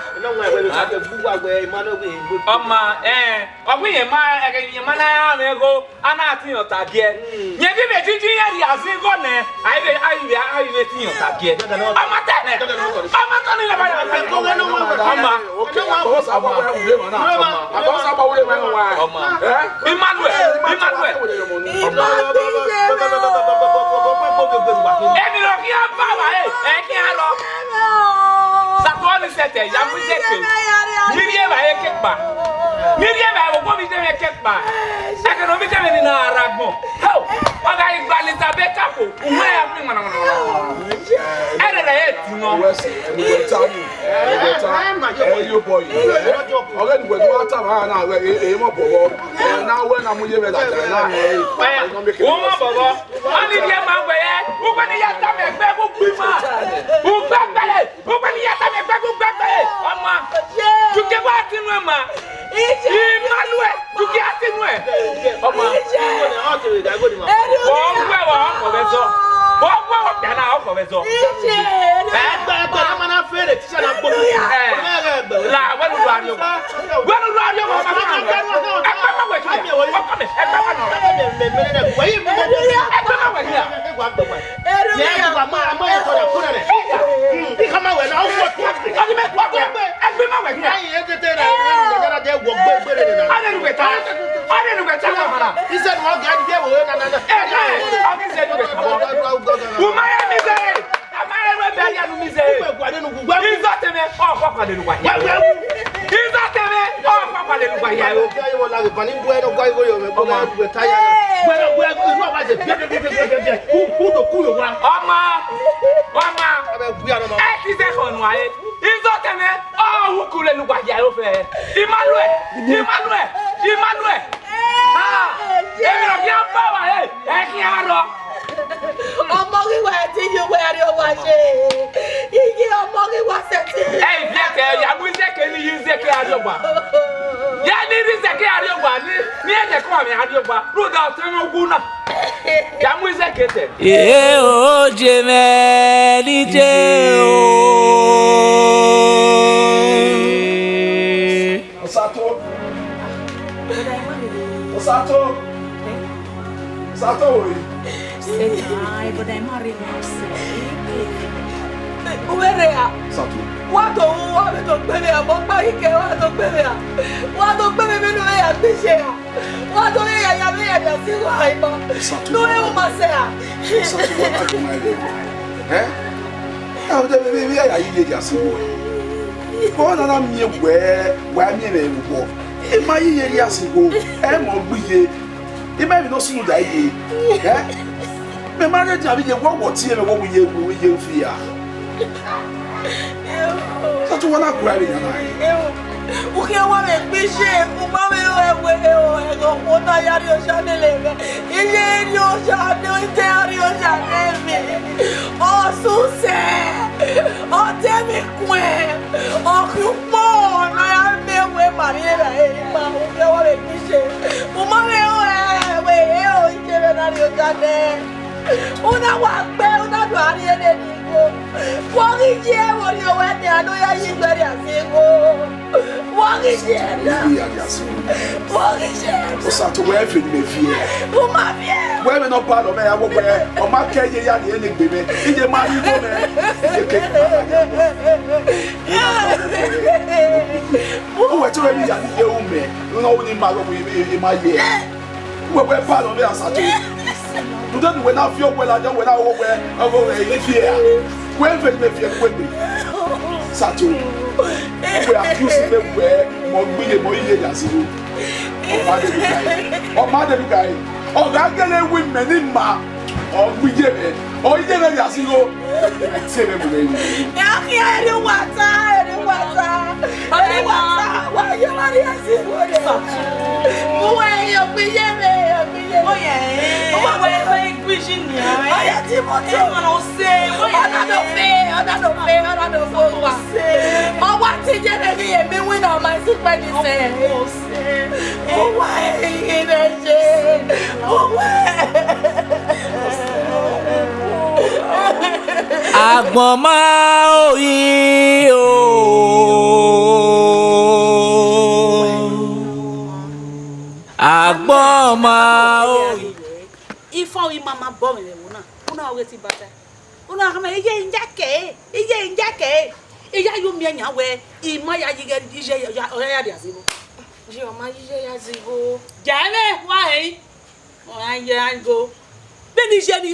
Ọmọ ọgbìn yẹn máa náà mẹ́go anáàtì ọ̀tà díẹ̀. Yẹn bí bẹ̀ títí yẹn di àsìkò nẹ̀ ayé tí ọ̀tà díẹ̀. Ọmọ tẹ̀lẹ̀ ọmọ tẹ̀lẹ̀ yẹn bá yẹ ọmọ Emmanuel. Ẹni lọ kí á bá wa ẹ kí á lọ. Sàtọ́ ni sẹ̀tẹ̀ ya mú sẹ̀tẹ̀. Mílíẹ̀ bá yẹ kẹ́kpa. Mílíẹ̀ bá yẹ wọ́n mi dẹ́ yẹ kẹ́kpa. Ẹ̀kẹ́ ní omi dẹ́ mi nínú ara gbọ̀n. Oga igbalita be kapo. Uwe ya fi mana. Ere le eti no. Wesi, emi wetani. You boy. Already we do ata ba na we e mo bobo. Na we na mu ye be da na he. Wo mo bobo. Ani dia ma we e. Wo pa ni ya ta me gbe bu gbima. Bu gbagbe. Wo pa ni ya ta me gbe bu gbagbe. Omo. Tu ke wa tinu e ma. Emmanuel, tu ke atinu e. Omo. Wo gbe wa ko be so. Wo gbe wa kana o ko be so. Egbe na mana fere ti se na gbo. La wenu lo ari o. Wenu lo ari o ma ma. Egbe ma we ki. O ko me. Egbe ma no. Egbe ma we ki.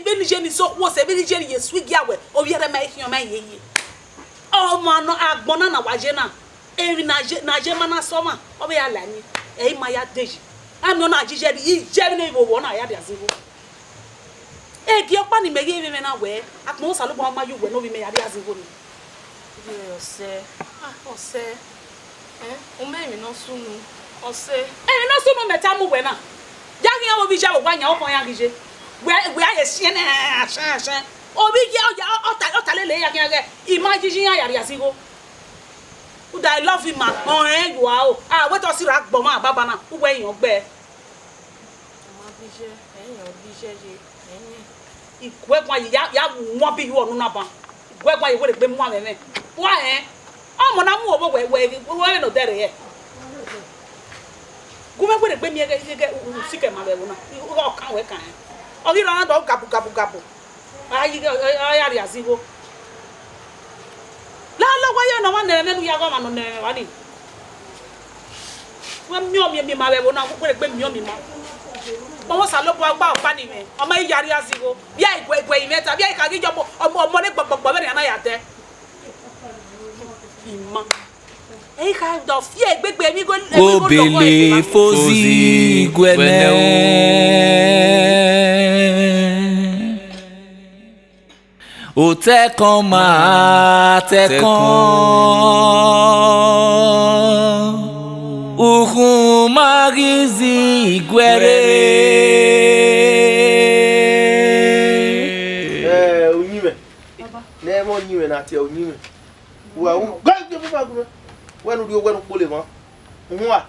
Benigeni so wo se benigeni ye swigi awe o yere ma ehio ma yeye o ma no agbona na waje na eri na je mana soma o be ya lani e ma ya deji am no na jije i je na ibo wo na ya de azibo di opa ni mege me na we akmo salo bo ma yu we no bi me yari azigo ni Ose o me mi no sunu ose no sunu meta mu we na jagi ya obi ja wo anya o kon ya gije we aye sie na shan obi je ota lele ya kin imagine ya yari azigo uda I love him man you are we to si ra gbo ma baba na we yan gbe Igwegwa ya nwa bi yu onu na ba Igwegwa ye were gbe mu ameme wa omo na mu obo we no dere ye Gume were gbe mi ege sike ma be na o kan we kan o ri ran do gabu ayi ayari azigo la wa ye no wa na menu ya go ma no ne wa ni wa mi ma be na were gbe mi ma Omo salobo agba opa ni me omo iyari asigo bia igwe imeta bia ikagi jobo omo le gbogbo be na ya te ima e ka do fie gbegbe mi go Obele fozi gwene o te kon ma te kon Magizi gwere Unyime Nemo nyime na te unyime Wa u gaje baba gume Wenu dio wenu pole ma Nwa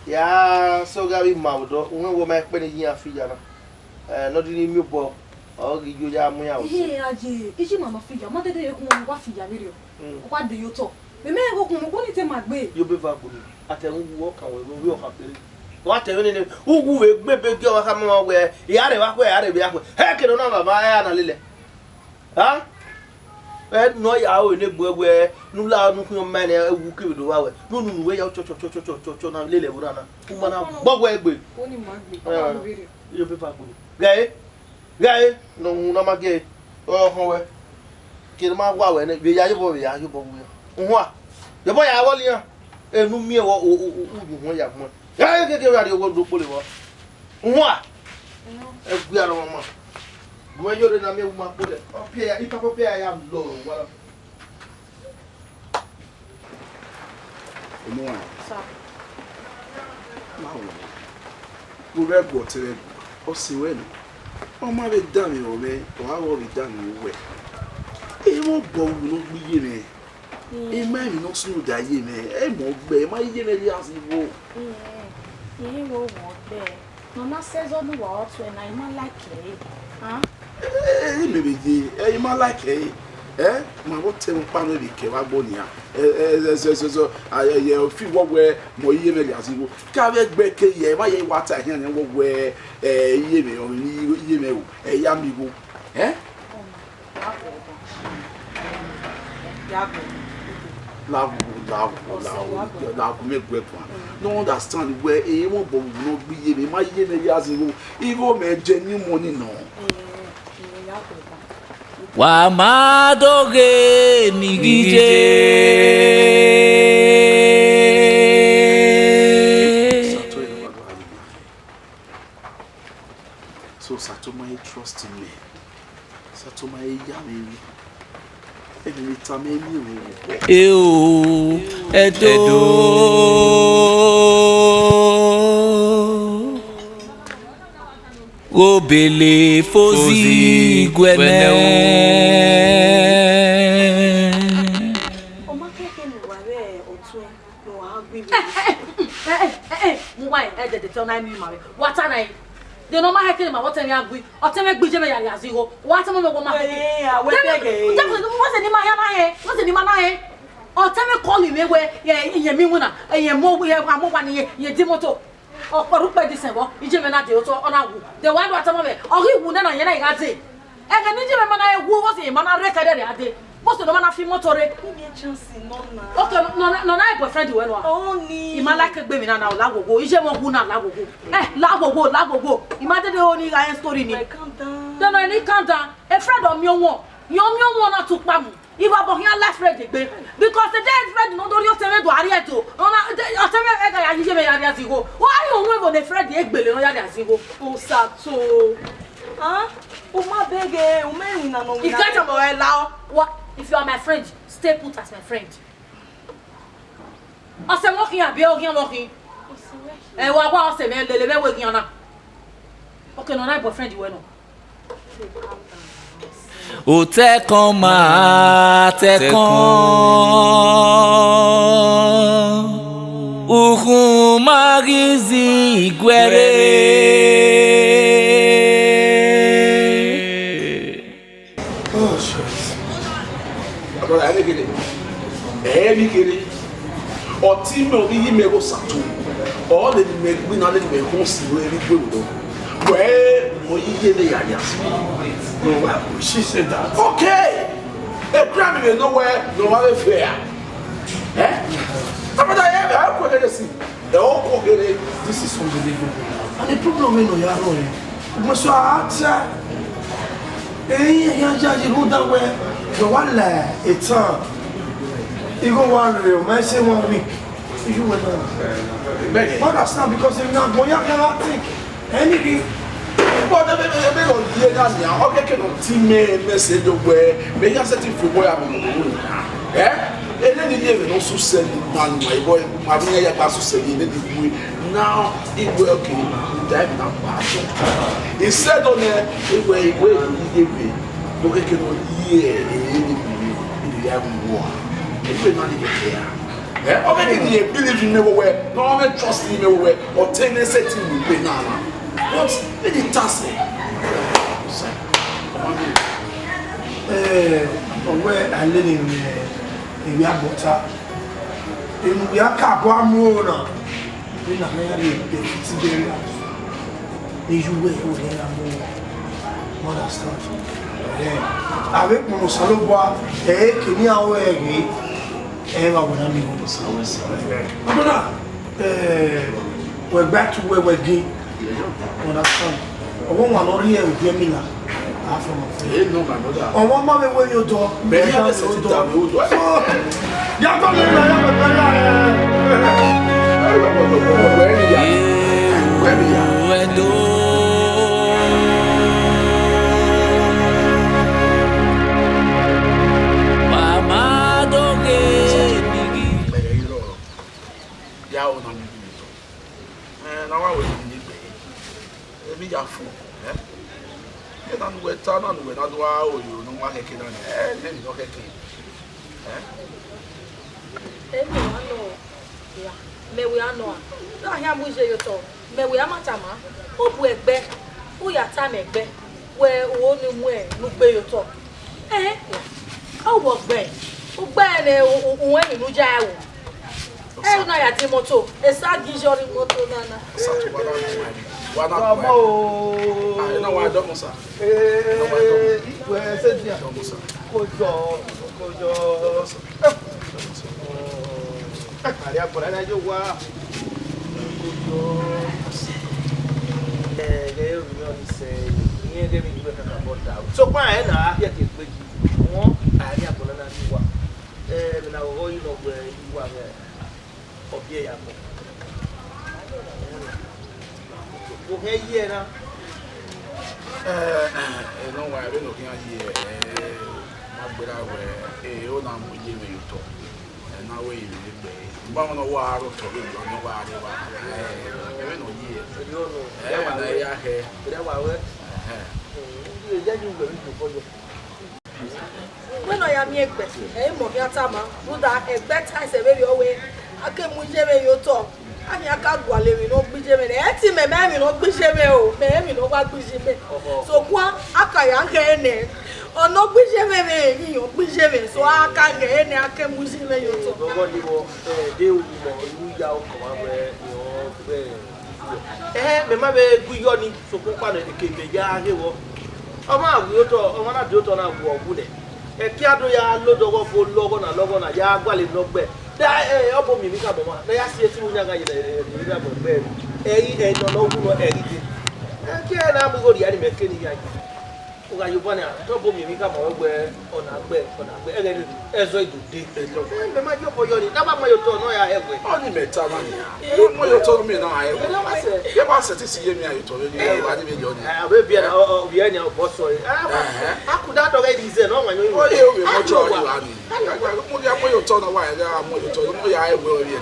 ya so gabi mawdo unwe wo ma pe ni yin afija na no di ni mi bo o gi jo ya mu ya o aje iji mama fija ma dede ekun mo wa fija mi ri o kwa de yo to me me go kun mo ko ni te ma gbe yo be va gulu atenwu kan we wi o ka pere wa te ni ugu we gbebe ge wa ka mo we ya re wa ko ya re bi akwe he ke no na baba ya na lele ha no ya o ne gbegbe nu la nu kun ma ne ewu ke do wa we nu we ya cho na lele wo na u ma na gbogbo egbe o ni ma gbe o ma ri yo be va gulu gae no na ma ge o ho we ke ma wa we ne bi ya yo bo we nhu a yo bo ya wo lian enu mi e wo udu ho ya mo ya ke ya ri wo do pole wo nhu a e gbe ara mo mo yo re na me ma pole o pe ya ipa pe ya lo wa Omo wa sa ma wo re go tere o si we no o ma be da mi o me o ha wo be da mi we e mo bo wu no gbiye me e ma mi no sunu da ye me e mo gbe ma ye me ri asibo ye wo gbe no na says on wa o to na ima like me be ye e ma like ma wo te mo pa no bi ke wa gbo ni a so ye o fi wo we mo ye me ri asibo ka be gbe ke ye ma ye wa ta hin ni wo we ye me o ni ye me o ya mi go Love me great one. No understand where a won't be me. My year as you even me genuine money no. Wa madoge nigije So Satoma trust in me. Satoma yami. Every time Edo Obele fozi gwene o ma ke ni wa re o tu no wa gbe mi why de tell na mi ma what na de no ma heke ma what na agbi o te me gbije me ya ya zigo what mo me go ma heke we bege what ni ma ya na he what ni ma na he o te me call me we ye mi wuna ye mo ye amowa ni ye di moto o poru pe di sebo ije me na de o to ona wu de wa do atama me o hi wu na ye na ga te e ga ni je me ma na wu wo se ma na reka de ade mo so no ma na fi moto re ni chance no na okay no na boyfriend we no oh ni ima like gbe mi na lagogo ije mo hu na lagogo lagogo ima de o ni ga story ni calm down no ni calm down a friend of mi won na tu pa mu iba bo yan life ready gbe because the day friend no dori o teme do ari eto ona o teme e ga ya ije me ya ri asigo why you won go the friend e gbele no ya ri asigo o sa to Uma bege, uma na no. You can't tell me now. What? If you are my friend, stay put as my friend. I say walking up, be walking. Eh, what say me lele we working on. Okay, no, my boyfriend you know. O te kan ma te kan Uhun magizi gwere Oh, shit. Agora é aquele. É aquele. O time o bi me go sato. O de me gbe na de me ko si we ri gbe wo. We mo yiye de ya. No, she said that. Okay. A crime is nowhere, no other fair. Eh? I'm going to see. The whole This is unbelievable. And the problem is, no, you must have you judge who that way. The one it's you go 1 real, man, say 1 week. You will not. Understand because if not, you cannot think anything. But the baby on the other now, okay, can team message where may have setting for boy. Eh? And then the year also said, man, my boy, my near pass to say, now it will okay. That now he said on there, it will give me. Look at the year in the young war. It will not get there. Okay, believe in nowhere, no one trust in nowhere, or 10 setting will be now. What did it task? Where I live in Uwadiae, in Uwadiae, in a very big area. Is you wait over there more than stuff. Avec mon salopard, qui n'y a pas eu, et va vous amener au service. We're back to where we're going. Understand? I want one or here with Yemina. On one moment when you talk, but you have to sit down. You have And we're turning on when I do our you know what hecking on it. Then you know hecking. Me we are no. Na hia mu je yo to. Me we amachama. Obu egbe. Uya time egbe. We wo ni mu e nu gbe yo to. Awo gbe. Ugbe ne unwe ni nu ja ewo. Na ya ti moto. ESAGIEN moto nana. You know why I don't sir. Where said you? Kojo. Maria Corana yo wa. Kojo. You say, you get me about that. So why na here ke pe ji. Won Maria Corana ni wa. Na o you know where you are obie ya ko. Okay, yeah, now. No, I don't know here. My brother, oh, now we give you talk. And now we live there. But on a war of talking, I know why they were. I don't know here. You know, they are here. They were. When I am here, Mogiatama, Buddha, a better I say, very away. I can move you talk. I can't go away, no bijeme. Eti me me no bijeme o. Me no wa bijeme. So kwa akaya ngene. Ono bijeme me ni o bijeme. So aka ngene ake mujime yo to. Go ni wo de u mo lu ya o ko wa we yo be. Me ma be gu yo ni so ko pa na ke be ya he wo. O ma gu yo to, o ma na do to na gu ogu de. E ki ado ya lodogo fo logo na ya gwale no gbe. Obo mi ka bo ma na ya sie ti unya ga yele ga bo be no no wu no eride ki na mu go ri ani me ke ni ya Uga yubana to bo mi ka mo gbe ona gbe ele ezo idude me ma jo boyo ni na ba mo yo to no ya egbe Oni meta ma ni. E mo yo to mi na aye. Ye ba se ti si ye mi ayo to ni e wa ni me jo ni. Abe bia na bia ni bo so akuda to ga dize no wanyo O ye o me mo jo ni wa ni. Mo ya mo yo to na wa ya mo yo to mo ya egbe o ye.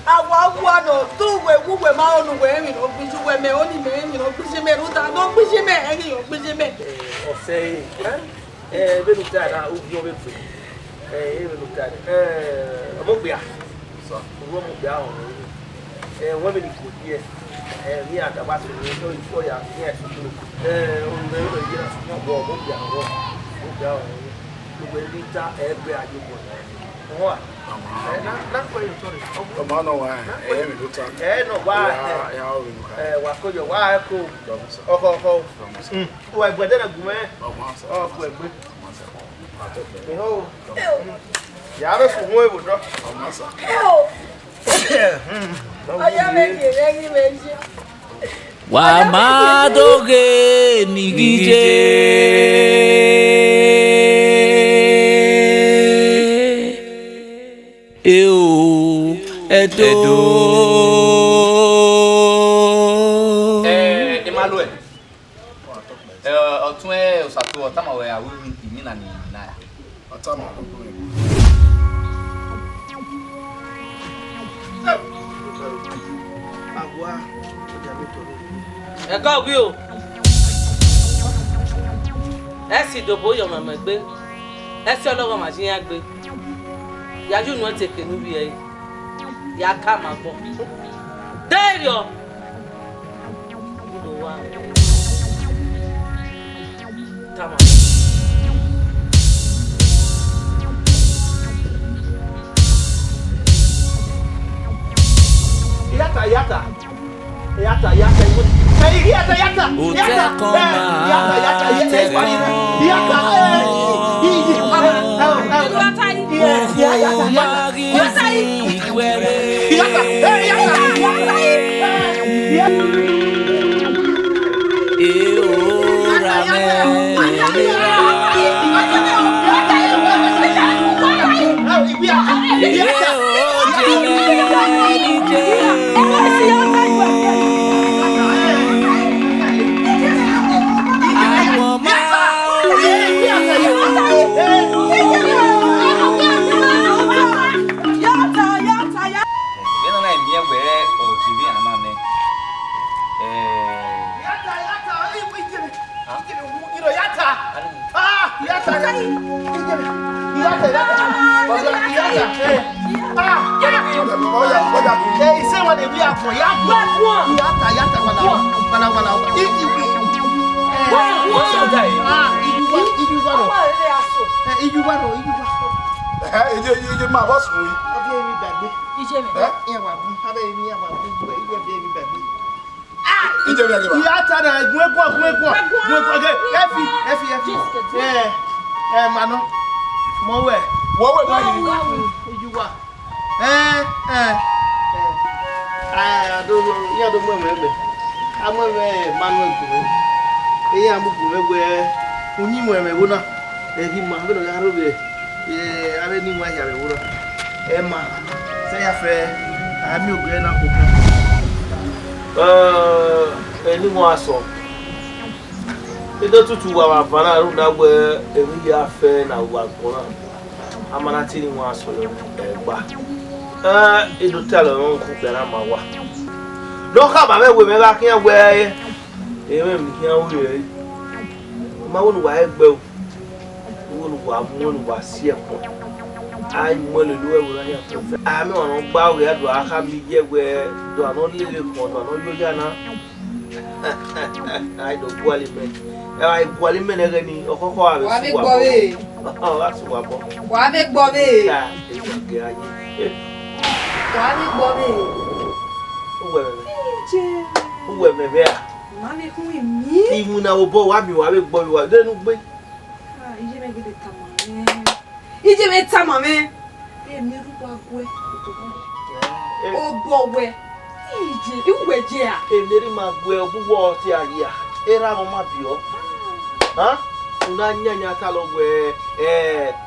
Awa no tu we ma onu we mi no gbiji we me oni me mi no gbiji me ruta no gbiji me eni yo gbiji me o sei be no tara u bi o be fu be no tara mo bia so mo bia o wo be ni ko die mi ata ba so ni so ifo ya ni e so o be no yi na so mo bia o lo be lita egbe ajubo o wa na ko yo tori o ma no wa mi do ta no wa ya o mi wa ko yo wa ko oko wa egbe de na gume o ko egbe mi ho ya be fu mo e bo do aya me ye meji wa madoge nigije Edo Emmanuel otun osato otama we awu imi na ni na ya otama agwa e ka wi o e si dobo yo mama gbe e si olowo ma jiyan gbe ya ju no teke nu bi e ya ka ma gbon derio do wa tama yata mano mowe ijuwa do ya do mo mebe amwe manuel gbo amugu megwe onyi mo emewo na ehi ma be no ya robe abe ni wa ya be wo ma se ya fe ami ogre na ko eni mo aso Edo tutu wa bana ru na gbe emi ya fe na wa gbona amana ti ni won aso yo gba edo talo won ku pe na ma wa do ka ba me we me ba kin we emi mi kin wo ye ma wonu wa egbe o wonu wa mu wonu wa si ekun ai mo le lu ewu ya fe ami won gba o ya do aka mi je we do ano lele ko do ano yo ya na ai do kwali me ai kwali me ne ni okoko abe wa be gbo be láti wà bọ́. Wà á fi gbọ́ mi. Ìgbàgbé ayé. Wà á fi gbọ́ mi. Ó wẹ̀ mẹ̀mẹ́ à. Wà á fi kún mi. Ìmúna ò bọ̀ wá mi wà á fi gbọ́ mi wà lẹ́nu gbé. Ìjẹ́ mi gidi ta mọ̀ mẹ́. Ìjẹ́ mi ta mọ̀ mẹ́. Èmi rúbọ agbó ẹ̀. Ó bọ̀ wẹ̀. Ìjẹ́ ìwẹ̀ jẹ́ à. Èmi rí máa gbé ọ púpọ̀ ti àyè à. era mama bio ha una nyanya talo we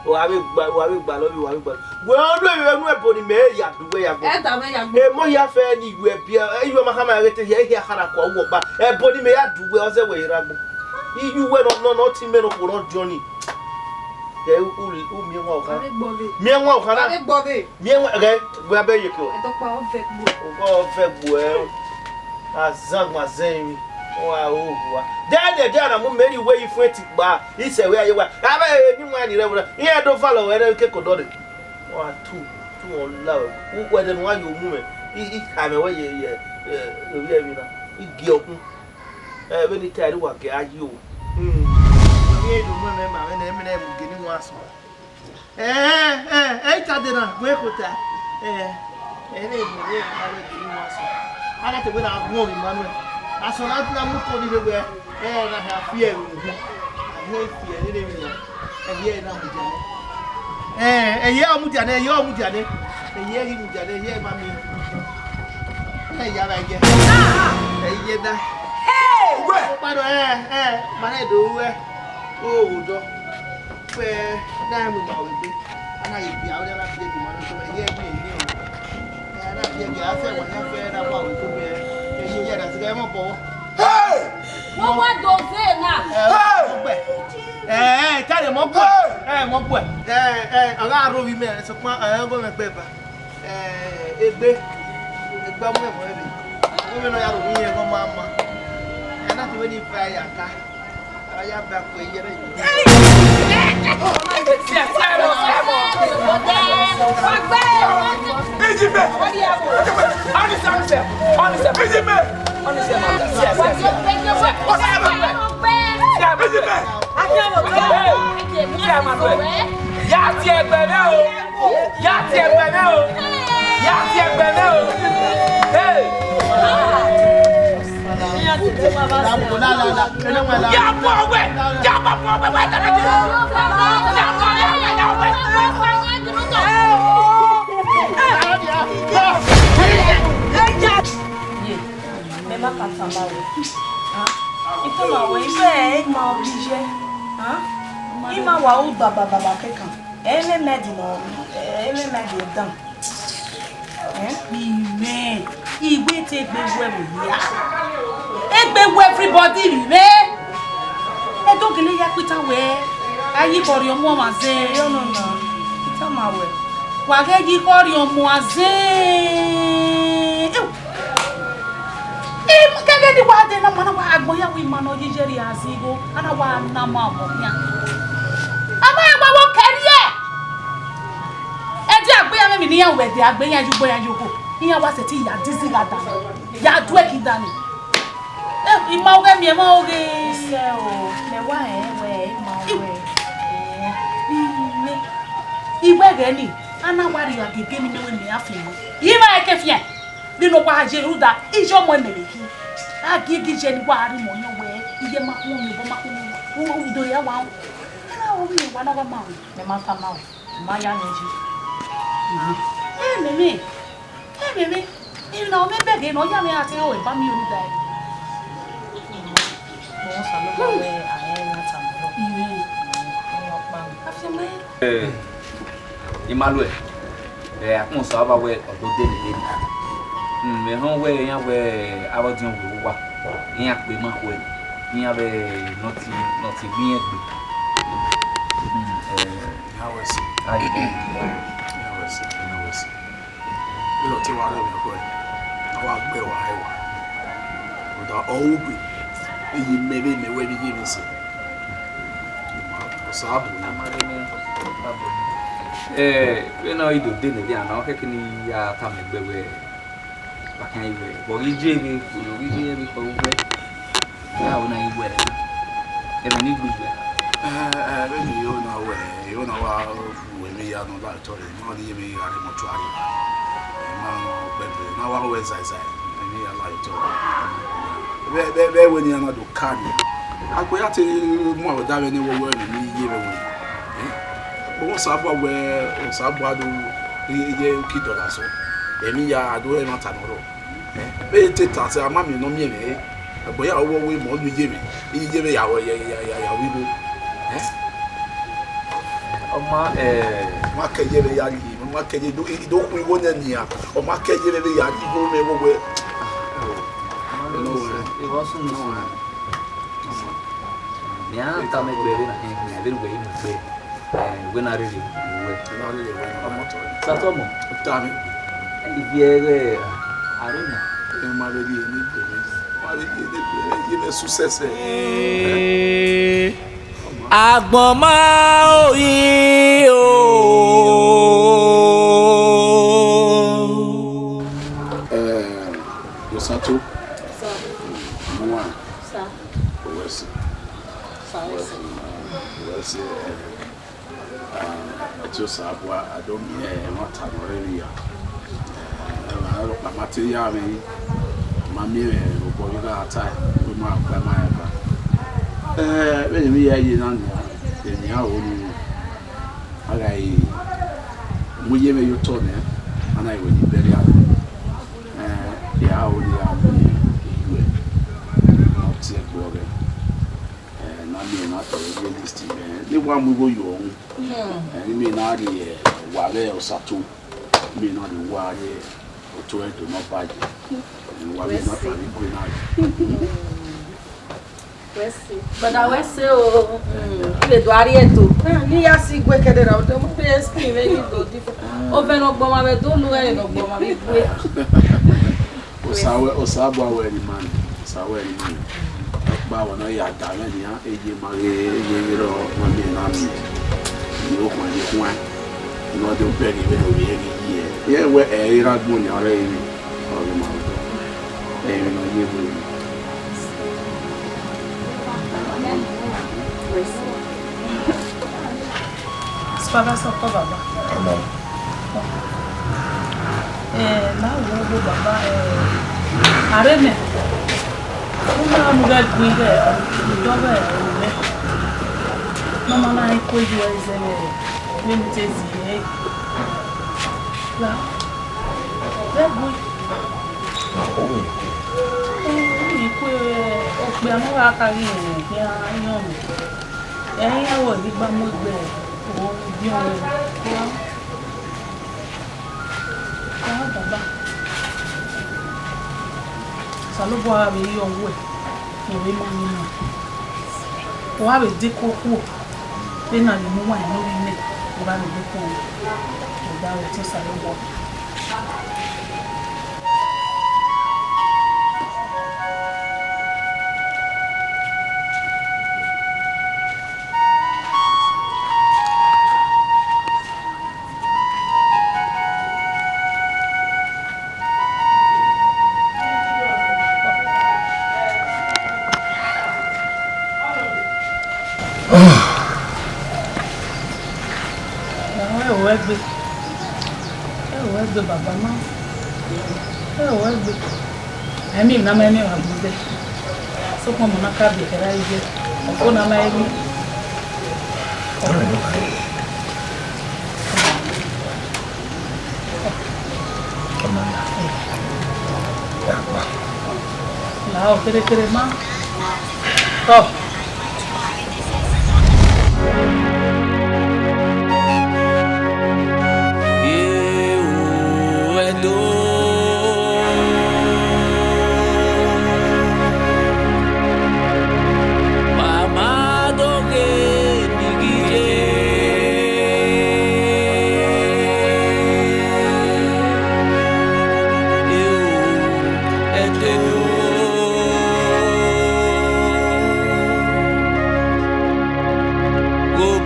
wa be gba lo bi wa be gba we odo e boni me ya duwe ya go e da me ya go mo ya fe ni we bia e yo ma kama rete ya khara ko wo ba e boni me ya duwe o se we ira gbo you we no ti me no ko journey de u mi wa o kan mi wa o kan na mi wa ge we abe ye ko e to pa o fe gbo e azang ma zen wa o wa de na mo meri we ifu eti gba ise we aye wa aba ni wa ni re wo iye do follow we re ke ko do de wa tu on la u we de no wa yo mu me I ka me we ye we bi na I gi okun be ni tari wa ke aye o ye do mo me ma me na me mu gini mu aso ta de na we ko ta ne ni ma le gini mu aso ala te we na mo mi manuel aso na tu na mu ko ni we na ha fie ru hu fie ni ni mi ye na mu jane ye o mu jane ye ri mu jane ye ma mi ya ba ye ye da we pa do ma na do we o do pe na mu ma we bi ana ye bi a o na bi bi ma no so ye bi ni o na bi ge a fe wa na fe na ba we to be ye ye da se ga mo bo wọ́n wá dòfé náà. Káre mọ́ pọ̀ mọ́ pọ̀ ọ̀rá àrò wí mẹ́rin sọ pé gómìnà pẹ́ bá ẹgbẹ́ mú ẹ̀mọ́ ẹ̀rẹ̀ gómìnà yàrá òun yẹn wọ́n máa ma láti wọ́n ní ìfẹ́ àyàká ayá bá pẹ̀ yẹrẹ yìí. Mema katamba we. Ito ma we ibe ma oblige. Ima wa u baba kekan. Ele medi no. Ele medi dan. Ime. Igbe te gbewu e ya. Egbewu everybody ime. E do gele ya pita we. Ayi kori omo ma ze. Yo no. Ito ma we. Wa ge gi kori omo aze. Kage di wade na mana wa agbo ya wi mano jijeri asigo ana wa na ma mo ya ama agbo wo keriye e di agbo ya me ni ya we di agbo ya ju boya ju ko iya wa se ti ya disi ga dan ya du e ki dan ni ima oge mi e ma oge se o me wa we ma we iwe ge ni ana wa ri agege mi ne we ni afimo ima e ke fie nínú wa jeruda ijo mo meleki agigi je ni wa ri mo yan we iye ma kun mi bo ma kun wo idori awa ana o mi wa na ba ma me ma ta ma ma ya nji meme ina o me bege no ya me ati o e ba mi oruda e mo sa lo ba we aye na ta mo o pa afse me Emmanuel akun so ba we odo de ni me hon we yan we abodin wo wa yan pe ma we yan be not gbin egbe how was it ayi lo ti wa lo ko awa gbe wa ai wa o da o bi eyi mebe me we bi give se o sabu na ma de me babo we no ido de ne dia na o kekini ya ta me gbe we bakan iwe bo ije mi ko we ya ona iwe e ni gbigbe be ni yo na wa we mi ya no la tori mo ni mi ya ri mo tu ari ma no bebe na wa we zai ni ya la tori be we ni na do kan agbo ya te mo wa da be ni wo we ni iye be we bo sa bo ado iye $2 so emi ya ado e mata no ro be te ta se ama mi no mi e Boy, I will wait more with Jimmy. You give me our we Oma Maka Jimmy Yagi, Maka you don't we want near, or Maka Jimmy Yagi go never. It wasn't no. Yeah, come again, I didn't wait to say. When I really went, Satomo, Tommy, if you I don't know. I'm already in it. Give a success. Agbọ̀nmá òyì o. Yosato. Mwa. Sa. Owesi. Sa. Owesi. Ati osabwa adomi mata norelia. Material me. Mami obo yuga atai. We ma kwa ma eba. When we are in the own, I will give you told me, and I will be very happy. Yeah, only not yet broken. Not being not realistic. The one we go you own, and you may not be Wale or Satu, may not be Wale or to not budget, and what is not funny going out. But I was so Uwadiae. Ni ya si gwe kedera o mo pe skin we you go different. O fe no gbo ma be do lu e no gbo ma be gwe. Osabwa we ni man. Sawe ni man. Ba wona ya da na ni a eje ma ye ro ma be na mi. Ni o kwa ni kwa. No de o pe ni be o ye ni ye. Ye we e ra gbo ni ore ni. O le ma. No ye bu. Father, so Baba. Now we go Baba. Areme. Una muda kuiga, mudoba me. Mama na iko juwa izeme. Mimi tezi. La. Bego. Iko okbe amoga kari ya yomi. Ya wo digba mo gbe. Baba. Salobo a be yo we. No we mani na. Wa be dikoku. Be na le mu wa no ri ne. O ba le dikoku. O da o ti salobo. Baba ma. Emi na ma emi wa bude. So ko mo na ka be kera ije. O na ma emi. La o kere ma. To.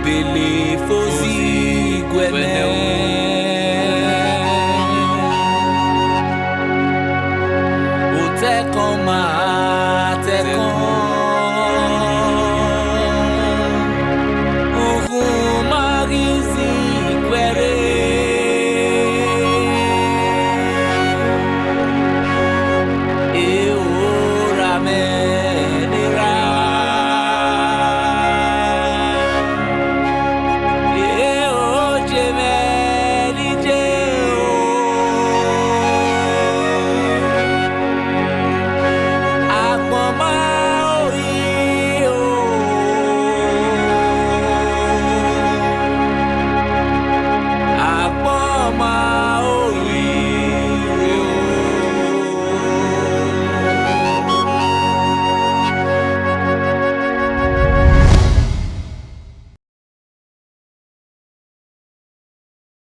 Bele